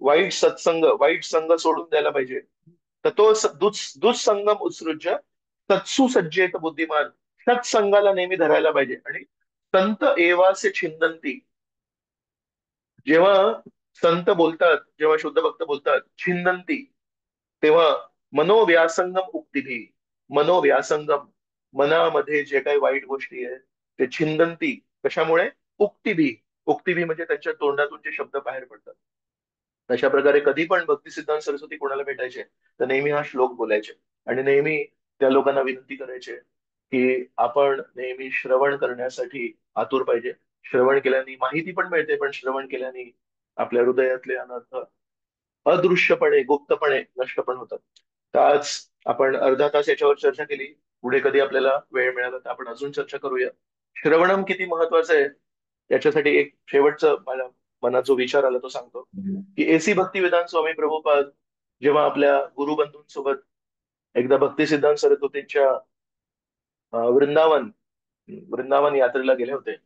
वाईट सत्संग, वाईट संग सोडून द्यायला पाहिजे. तर तो दुःसंगम उत्सृज्य सत्सु सज्जेत बुद्धिमान, सत्संगाला नेहमी धरायला पाहिजे. आणि संत एवासे छिंदंती, जेव्हा संत बोलतात, जेव्हा शुद्ध भक्त बोलतात छिंदंती, तेव्हा मनोव्यासंगम उक्तीभी, मनोव्यासंगम, मनामध्ये जे काही वाईट गोष्टी आहेत ते छिंदंती, कशामुळे? उक्तीभी, उक्तीभी म्हणजे त्यांच्या तोंडातून जे शब्द बाहेर पडतात. अशा प्रकारे कधी पण भक्ती सिद्धांत सरस्वती कोणाला भेटायचे तर नेहमी हा श्लोक बोलायचे आणि नेहमी त्या लोकांना विनंती करायचे की आपण नेहमी श्रवण करण्यासाठी आतुर पाहिजे. श्रवण केल्याने माहिती पण मिळते, पण श्रवण केल्याने आपल्या हृदयातले अनर्थ अदृश्यपणे, गुप्तपणे नष्ट पण होतात. तर आज आपण अर्धा तास याच्यावर चर्चा केली. पुढे कधी आपल्याला वेळ मिळाला तर आपण अजून चर्चा करूया. श्रवणम किती महत्वाचं आहे याच्यासाठी एक शेवटचं मला मनात जो विचार आला तो सांगतो, की एसी भक्तिवेदांत स्वामी प्रभुपाद जेव्हा आपल्या गुरुबंधूंसोबत एकदा भक्ती सिद्धांत सरस्वतींच्या वृंदावन वृंदावन यात्रेला गेले होते,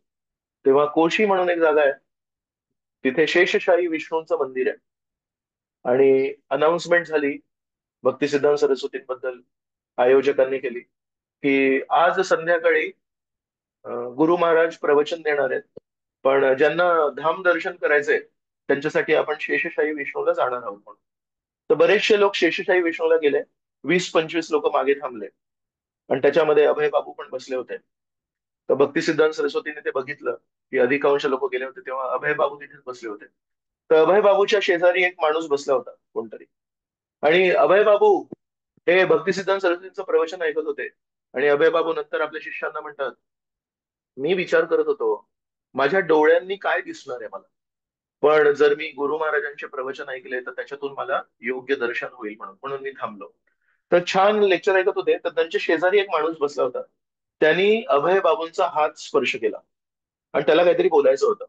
तेव्हा कोशी म्हणून एक जागा आहे, तिथे शेषशाही विष्णूंचं मंदिर आहे. आणि अनाउन्समेंट झाली भक्ती सिद्धांत सरस्वतींबद्दल, आयोजकांनी केली की आज संध्याकाळी गुरु महाराज प्रवचन देणार आहेत, पण ज्यांना धाम दर्शन करायचंय त्यांच्यासाठी आपण शेषशाही विष्णूला जाणार आहोत म्हणून. तर बरेचसे लोक शेषशाही विष्णूला गेले, 20-25 लोक मागे थांबले आणि त्याच्यामध्ये अभय बाबू पण बसले होते. तर भक्ती सिद्धांत सरस्वतीने ते बघितलं की अधिकांश लोक गेले होते, तेव्हा अभय बाबू तिथेच बसले होते. तर अभय बाबूच्या शेजारी एक माणूस बसला होता कोणतरी, आणि अभय बाबू हे भक्ती सिद्धांत सरस्वतींचं प्रवचन ऐकत होते. आणि अभय बाबू नंतर आपल्या शिष्यांना म्हणतात, मी विचार करत होतो माझ्या डोळ्यांनी काय दिसणार आहे मला, पण जर मी गुरु महाराजांचे प्रवचन ऐकले तर त्याच्यातून मला योग्य दर्शन होईल, म्हणून म्हणून मी थांबलो. तर छान लेक्चर ऐकत होते, तर त्यांच्या शेजारी एक माणूस बसला होता. त्यांनी अभय बाबूंचा हात स्पर्श केला आणि त्याला काहीतरी बोलायचं होतं.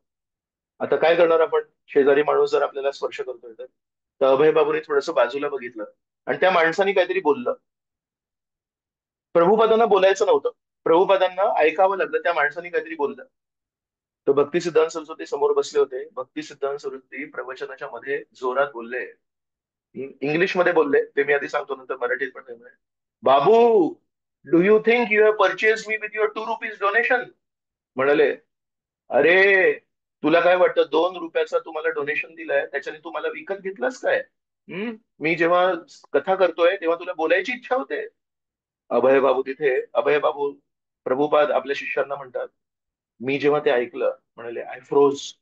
आता काय करणार आपण, शेजारी माणूस जर आपल्याला स्पर्श करतोय तर अभय बाबूने थोडंसं बाजूला बघितलं आणि त्या माणसाने काहीतरी बोललं. प्रभुपादांना बोलायचं नव्हतं, प्रभुपादांना ऐकावं लागलं, त्या माणसाने काहीतरी बोललं. तर भक्ती सिद्धांत सरस्वती समोर बसले होते. भक्ती सिद्धांत सरस्वती प्रवचनाच्या मध्ये जोरात बोलले, इंग्लिश मध्ये बोलले, ते मी आधी सांगतो नंतर मराठीत पण बोलले. बाबू, do you think you have purchase me with your ₹2 donation? म्हणाले, अरे तुला काय वाटतं, ₹2 तुम्हाला डोनेशन दिलंय त्याच्याने तू मला विकत घेतलास काय? मी जेव्हा कथा करतोय तेव्हा तुला बोलायची इच्छा होते. अभय बाबू, प्रभुपाद आपल्या शिष्यांना म्हणतात, मी जेव्हा ते ऐकलं, म्हणाले आय फ्रोज,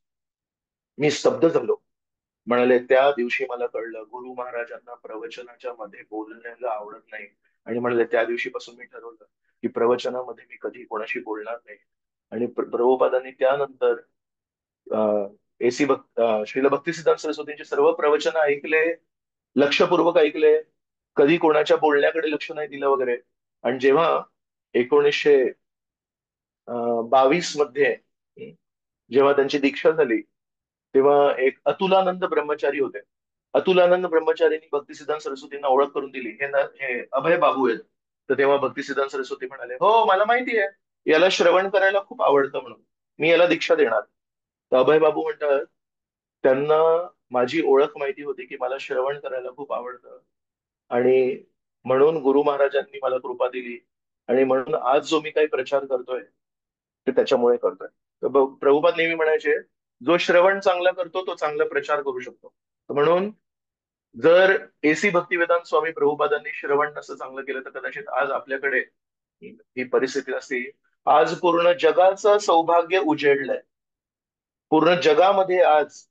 मी स्तब्ध झालो. म्हणाले त्या दिवशी मला कळलं गुरु महाराजांना प्रवचनाच्या मध्ये बोलण्याला आवडत नाही. आणि म्हणाले त्या दिवशीपासून मी ठरवलं की प्रवचनामध्ये मी कधी कोणाशी बोलणार नाही. आणि प्रभुपादांनी त्यानंतर एसी भक्त श्रील भक्ती सिद्धांत सरस्वतींचे सर्व प्रवचन ऐकले, लक्षपूर्वक ऐकले, कधी कोणाच्या बोलण्याकडे लक्ष नाही दिलं वगैरे. आणि जेव्हा 1922 मध्ये जेव्हा त्यांची दीक्षा झाली, तेव्हा एक अतुलानंद ब्रह्मचारी होते. अतुलानंद ब्रह्मचारींनी भक्ती सिद्धांत सरस्वतींना ओळख करून दिली, हे अभय बाबू आहेत. तर तेव्हा भक्ती सिद्धांत सरस्वती म्हणाले, हो मला माहिती आहे, याला श्रवण करायला खूप आवडतं म्हणून मी याला दीक्षा देणार. तर अभय बाबू म्हणतात, त्यांना माझी ओळख माहिती होती की मला श्रवण करायला खूप आवडतं. आणि म्हणून गुरु महाराजांनी मला कृपा दिली. आणि म्हणून आज जो मी काही प्रचार करतोय ते त्याच्यामुळे करतोय. तर प्रभुपाद नेहमी म्हणायचे, जो श्रवण चांगला करतो तो चांगला प्रचार करू शकतो. तर म्हणून जर एसी भक्तिवेदांत स्वामी प्रभुपादांनी श्रवण नसतं चांगलं केलं तर कदाचित आज आपल्याकडे ही परिस्थिती नसती. आज पूर्ण जगाचं सौभाग्य उजेडलंय. पूर्ण जगामध्ये आज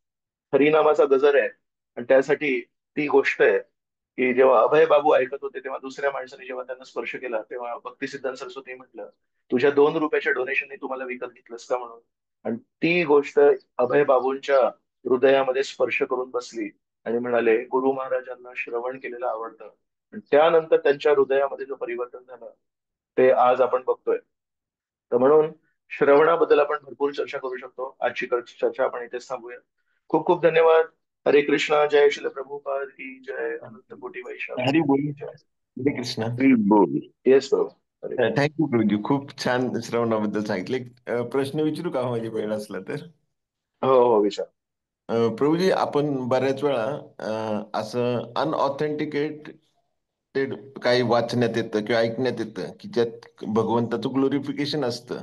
हरिनामाचा गजर आहे. आणि त्यासाठी ती गोष्ट आहे की जेव्हा अभय बाबू ऐकत होते तेव्हा दुसऱ्या माणसाने जेव्हा त्यांना स्पर्श केला तेव्हा भक्तिसिद्धांत सरस्वती म्हटलं, तुझ्या 2 रुपयाच्या डोनेशनने तुम्हाला विकत घेतलंस का म्हणून. आणि ती गोष्ट अभय बाबूंच्या हृदयामध्ये स्पर्श करून बसली. आणि म्हणाले गुरु महाराजांना श्रवण केलेलं आवडतं. आणि त्यानंतर त्यांच्या हृदयामध्ये जो परिवर्तन झालं ते आज आपण बघतोय. तर म्हणून श्रवणाबद्दल आपण भरपूर चर्चा करू शकतो. आजची चर्चा आपण इथेच थांबूया. खूप खूप धन्यवाद. हरे कृष्णा. जय श्री प्रभुपाद की जय. अनंत कोटी वैष्णव हरी बोल. की जय. हरे कृष्णा. बोल. येस प्रभू. हरे. थँक्यू प्रभूजी, खूप छान श्रवणाबद्दल सांगितले. प्रश्न विचारू का माझी वेळ असला तर? हो हो विचार. प्रभूजी, आपण बऱ्याच वेळा असं अनऑथेंटिकेटेड काही वाचण्यात येतं किंवा ऐकण्यात येतं की ज्यात भगवंताचं ग्लोरिफिकेशन असतं,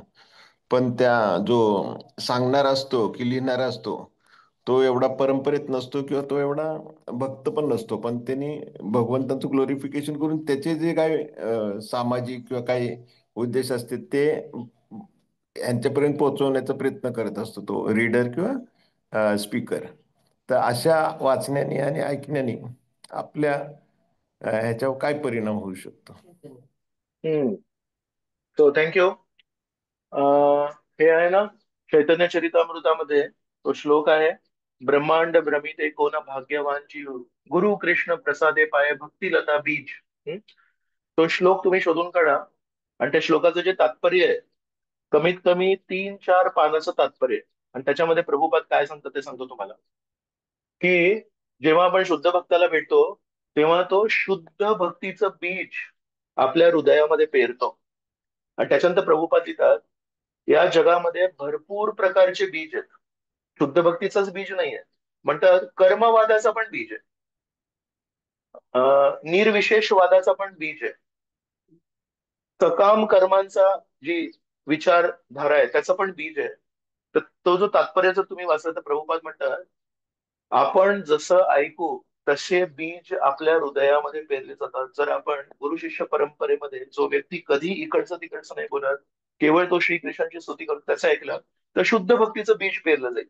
पण त्या जो सांगणारा असतो की लिहिणारा असतो तो एवढा परंपरेत नसतो किंवा तो एवढा भक्त पण नसतो, पण त्यांनी भगवंताचं ग्लोरिफिकेशन करून त्याचे जे काही सामाजिक किंवा काही उद्देश असते ते यांच्यापर्यंत पोहोचवण्याचा प्रयत्न करत असतो तो रीडर किंवा स्पीकर. तर अशा वाचण्याने आणि ऐकण्याने आपल्या ह्याच्यावर काय परिणाम होऊ शकतो? हम्म. तो थँक्यू. हे आहे ना चैतन्य चरितामृतामध्ये तो श्लोक आहे, ब्रह्मांड भ्रमिते कोण भाग्यवान जीव, गुरु कृष्ण प्रसादे पाय भक्ती लता बीज. हम्म? तो श्लोक तुम्ही शोधून काढा. आणि त्या श्लोकाचं जे तात्पर्य आहे कमीत कमी 3-4 पानाचं तात्पर्य आहे. आणि त्याच्यामध्ये प्रभुपाद काय सांगतात ते सांगतो तुम्हाला. की जेव्हा आपण शुद्ध भक्ताला भेटतो तेव्हा तो शुद्ध भक्तीचं बीज आपल्या हृदयामध्ये पेरतो. आणि त्याच्यानंतर प्रभुपाद लिहितात, या जगामध्ये भरपूर प्रकारचे बीज आहेत. शुद्ध भक्तीचंच बीज नाहीये. म्हणतात कर्मवादाचा पण बीज आहे. निर्विशेषवादाचा पण बीज आहे. सकाम कर्मांचा जी विचारधारा आहे त्याचं पण बीज आहे. तर तो जो तात्पर्य जर तुम्ही वाचला तर प्रभुपाद म्हणतात, आपण जसं ऐकू तसे बीज आपल्या हृदयामध्ये पेरले जातात. जर आपण गुरु शिष्य परंपरेमध्ये जो व्यक्ती कधी इकडचं तिकडचं नाही बोलत, केवळ तो श्रीकृष्णाची स्तुती करतो त्याचं ऐकलं तर शुद्ध भक्तीचं बीज पेरलं जाईल.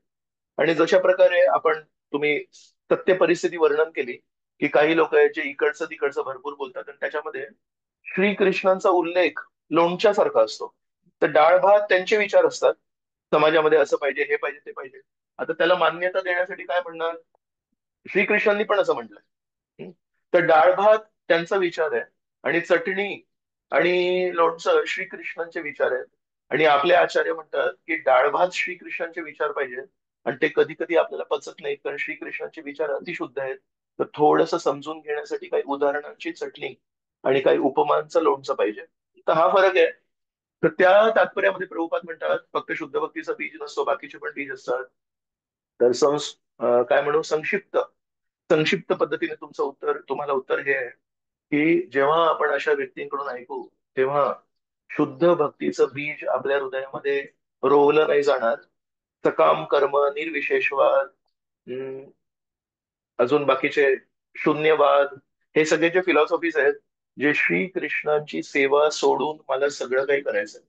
आणि जशा प्रकारे आपण तुम्ही सत्य परिस्थिती वर्णन केली की काही लोक आहेत जे इकडचं तिकडचं भरपूर बोलतात आणि त्याच्यामध्ये श्रीकृष्णांचा उल्लेख लोणच्यासारखा असतो. तर डाळ भात त्यांचे विचार असतात, समाजामध्ये असं पाहिजे हे पाहिजे ते पाहिजे. आता त्याला मान्यता देण्यासाठी काय म्हणणार, श्रीकृष्णांनी पण असं म्हटलंय. तर डाळ भात त्यांचा विचार आहे आणि चटणी आणि लोणचं श्रीकृष्णांचे विचार आहेत. आणि आपले आचार्य म्हणतात की डाळ भात श्रीकृष्णांचे विचार पाहिजे. आणि ते कधी कधी आपल्याला पचत नाहीत कारण श्रीकृष्णांचे विचार अतिशुद्ध आहेत. तर थोडंसं समजून घेण्यासाठी काही उदाहरणांची चटणी आणि काही उपमांचं लोणचं पाहिजे. तर हा फरक आहे. तर त्या तात्पर्यामध्ये प्रभुपाद म्हणतात फक्त शुद्ध भक्तीचा बीज नसतो, बाकीचे पण बीज असतात. तर काय म्हणू, संक्षिप्त संक्षिप्त पद्धतीने तुम्हाला उत्तर हे आहे की जेव्हा आपण अशा व्यक्तींकडून ऐकू तेव्हा शुद्ध भक्तीचं बीज आपल्या हृदयामध्ये रोवलं नाही जाणार. सकाम कर्म, निर्विशेषवाद, हम्म, अजून बाकीचे शून्यवाद, हे सगळे जे फिलॉसॉफीज आहेत जे श्रीकृष्णांची सेवा सोडून मला सगळं काही करायचंय,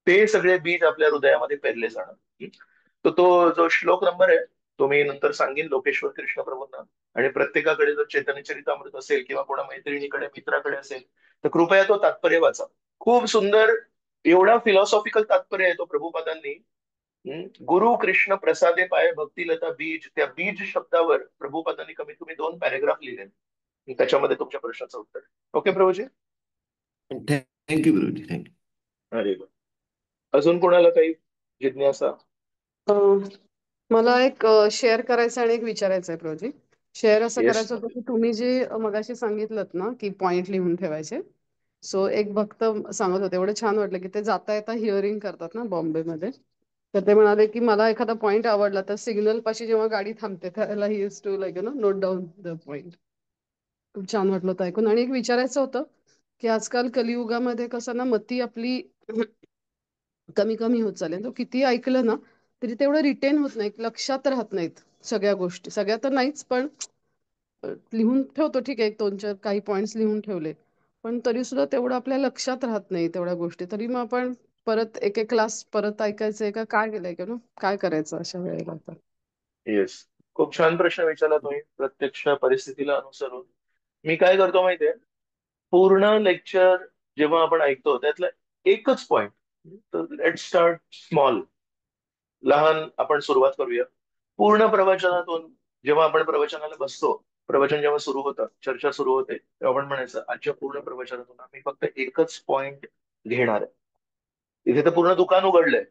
ते सगळे बीज आपल्या हृदयामध्ये पेरले जाणार. तर तो जो श्लोक नंबर आहे तो मी नंतर सांगेन लोकेश्वर कृष्ण प्रभूंना. आणि प्रत्येकाकडे जर चैतन्य चरितामृत असेल किंवा कोणा मैत्रिणीकडे मित्राकडे असेल तर कृपया तो तात्पर्य वाचा. खूप सुंदर एवढा फिलॉसॉफिकल तात्पर्य आहे तो प्रभुपादांनी. गुरु कृष्ण प्रसादे पाय भक्तिलता बीज, त्या बीज शब्दावर प्रभुपादांनी कमीत कमी 2 पॅरेग्राफ लिहिले. त्याच्यामध्ये तुमच्या प्रश्नाचं उत्तर. Okay Prabhuji. Thank you Prabhuji, thank you. अरे वा. अजून कोणाला काही जिज्ञासा. अं, मला एक शेअर करायचं आणि एक विचारायचं आहे प्रोजी. शेअर असं येस. करायचं होतं की तुम्ही जे मगाशी सांगितलं ना की पॉइंट लिहून ठेवायचे. सो एक भक्त सांगत होते, एवढं छान वाटलं की ते जाता येता हिअरिंग करतात ना बॉम्बेमध्ये. तर ते म्हणाले की मला एखादा पॉइंट आवडला तर सिग्नल पाशी जेव्हा गाडी थांबते त्याला he is to like note down the point. खूप छान वाटलं होतं ऐकून. आणि एक विचारायचं होतं की आजकाल कलियुगामध्ये कसं ना मती आपली कमी कमी होत चालेल. तो किती ऐकलं ना तरी तेवढं रिटेन होत नाही, लक्षात राहत नाहीत सगळ्या गोष्टी. सगळ्या तर नाहीच, पण लिहून ठेवतो ठीक आहे, एक दोन चार काही पॉइंट्स लिहून ठेवले, पण तरी सुद्धा तेवढं आपल्या लक्षात राहत नाही तेवढ्या गोष्टी. तरी मग आपण परत एक एक क्लास परत ऐकायचंय का काय केलंय का ना, काय करायचं अशा वेळेला आता? येस, खूप छान प्रश्न विचारला तुम्ही प्रत्यक्ष परिस्थितीला अनुसरून. मी काय करतो माहितीये, पूर्ण लेक्चर जेव्हा आपण ऐकतो त्यातलं एकच पॉइंट, तर लेट स्टार्ट स्मॉल, लहान आपण सुरुवात करूया. पूर्ण प्रवचनातून जेव्हा आपण प्रवचनाला बसतो, प्रवचन जेव्हा सुरू होतं, चर्चा सुरू होते, तेव्हा आपण म्हणायचं आजच्या पूर्ण प्रवचनातून आम्ही फक्त एकच पॉइंट घेणार आहे. इथे तर पूर्ण दुकान उघडलंय,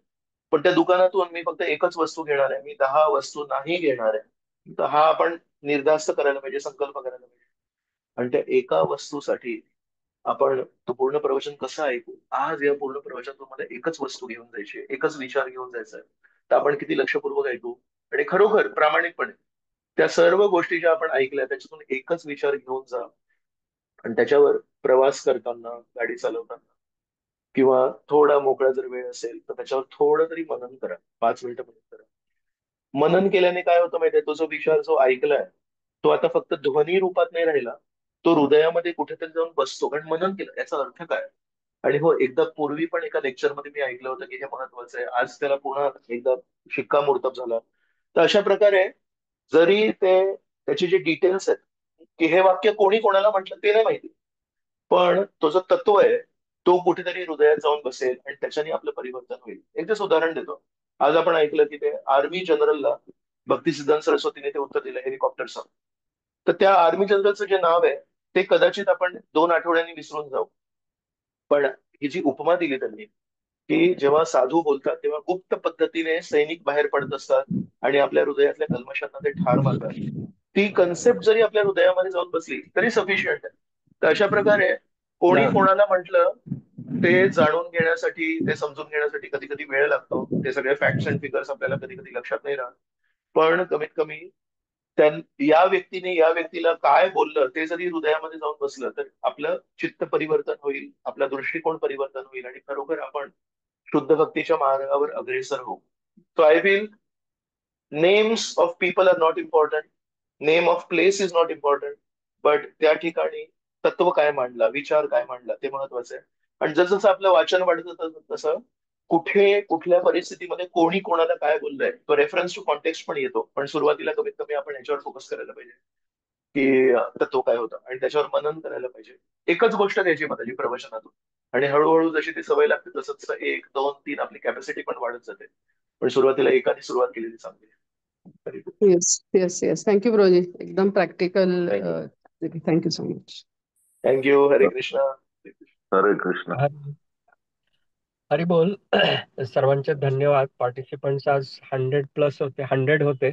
पण त्या दुकानातून मी फक्त एकच वस्तू घेणार आहे, मी 10 वस्तू नाही घेणार आहे. तर हा आपण निर्धास्त करायला पाहिजे, संकल्प करायला पाहिजे. आणि त्या एका वस्तूसाठी आपण तो पूर्ण प्रवचन कसं ऐकू. आज या पूर्ण प्रवचनातून मला एकच वस्तू घेऊन जायची, एकच विचार घेऊन जायचा आहे. तर आपण किती लक्षपूर्वक ऐकू आणि खरोखर प्रामाणिकपणे त्या सर्व गोष्टी ज्या आपण ऐकल्या त्याच्यातून एकच विचार घेऊन जा. आणि त्याच्यावर प्रवास करताना, गाडी चालवताना किंवा थोडा मोकळा जर वेळ असेल तर त्याच्यावर थोडं तरी मनन करा, 5 मिनिटं मनन करा. मनन केल्याने काय होतं माहितीये, तो जो विचार जो ऐकलाय तो आता फक्त ध्वनी रूपात नाही राहिला, तो हृदयामध्ये कुठेतरी जाऊन बसतो, कारण मनन केलं. याचा अर्थ काय? आणि हो, एकदा पूर्वी पण एका लेक्चरमध्ये मी ऐकलं होतं की हे महत्वाचं आहे, आज त्याला पुन्हा एकदा शिक्कामोर्तब झाला. तर अशा प्रकारे जरी त्याचे जे डिटेल्स आहेत की हे वाक्य कोणी कोणाला म्हटलं ते नाही माहिती, पण तो जो तत्व आहे तो कुठेतरी हृदयात जाऊन बसेल आणि त्याच्याने आपलं परिवर्तन होईल. एक दिवस उदाहरण देतो. आज आपण ऐकलं की ते आर्मी जनरलला भक्तिसिद्धांत सरस्वतीने ते उत्तर दिलं हेलिकॉप्टरचं. तर त्या आर्मी जनरलचं जे नाव आहे ते कदाचित आपण 2 आठवड्यांनी विसरून जाऊ, पण ही जी उपमा दिली त्यांनी की जेव्हा साधू बोलतात तेव्हा गुप्त पद्धतीने सैनिक बाहेर पडत असतात आणि आपल्या हृदयातल्या कल्मशांना ते ठार मारतात, ती कन्सेप्ट जरी आपल्या हृदयामध्ये जाऊन बसली तरी सफिशियंट आहे. तर अशा प्रकारे कोणी कोणाला म्हटलं ते जाणून घेण्यासाठी, ते समजून घेण्यासाठी कधी कधी वेळ लागतो. ते सगळे फॅक्ट्स अँड फिगर्स आपल्याला कधी कधी लक्षात नाही राहत, पण कमीत कमी त्या या व्यक्तीने या व्यक्तीला काय बोललं ते जरी हृदयामध्ये जाऊन बसलं तर आपलं चित्त परिवर्तन होईल, आपला दृष्टिकोन परिवर्तन होईल आणि खरोखर आपण शुद्ध भक्तीच्या मार्गावर अग्रेसर होऊ. So I feel names of people are not important, name of place is not important, but त्या ठिकाणी तत्व काय मांडला, विचार काय मांडला ते महत्वाचं आहे. आणि जसं आपलं वाचन वाढतं तसं कुठे कुठल्या परिस्थितीमध्ये कोणी कोणाला काय बोललंय तो रेफरन्स टू कॉन्टेक्स्ट पण येतो. पण सुरुवातीला कमीत कमी आपण याच्यावर फोकस करायला पाहिजे की तत्व काय होतं आणि त्याच्यावर मनन करायला पाहिजे. एकच गोष्ट घ्यायची माझी प्रवचनातून आणि हळूहळू जशी ती सवय लागते तसंच 1 2 3 आपली कॅपॅसिटी पण वाढत जाते. पण सुरुवातीला एकाने सुरुवात केलेली चांगली आहे. Very good. Yes yes yes, thank you ब्रोजी, एकदम practical. Thank you. Thank you so much. Thank you. Hare Krishna. हरे कृष्ण. हरी हरी बोल. सर्वांचे धन्यवाद. पार्टिसिपंट्स आज 100+ होते, 100 होते.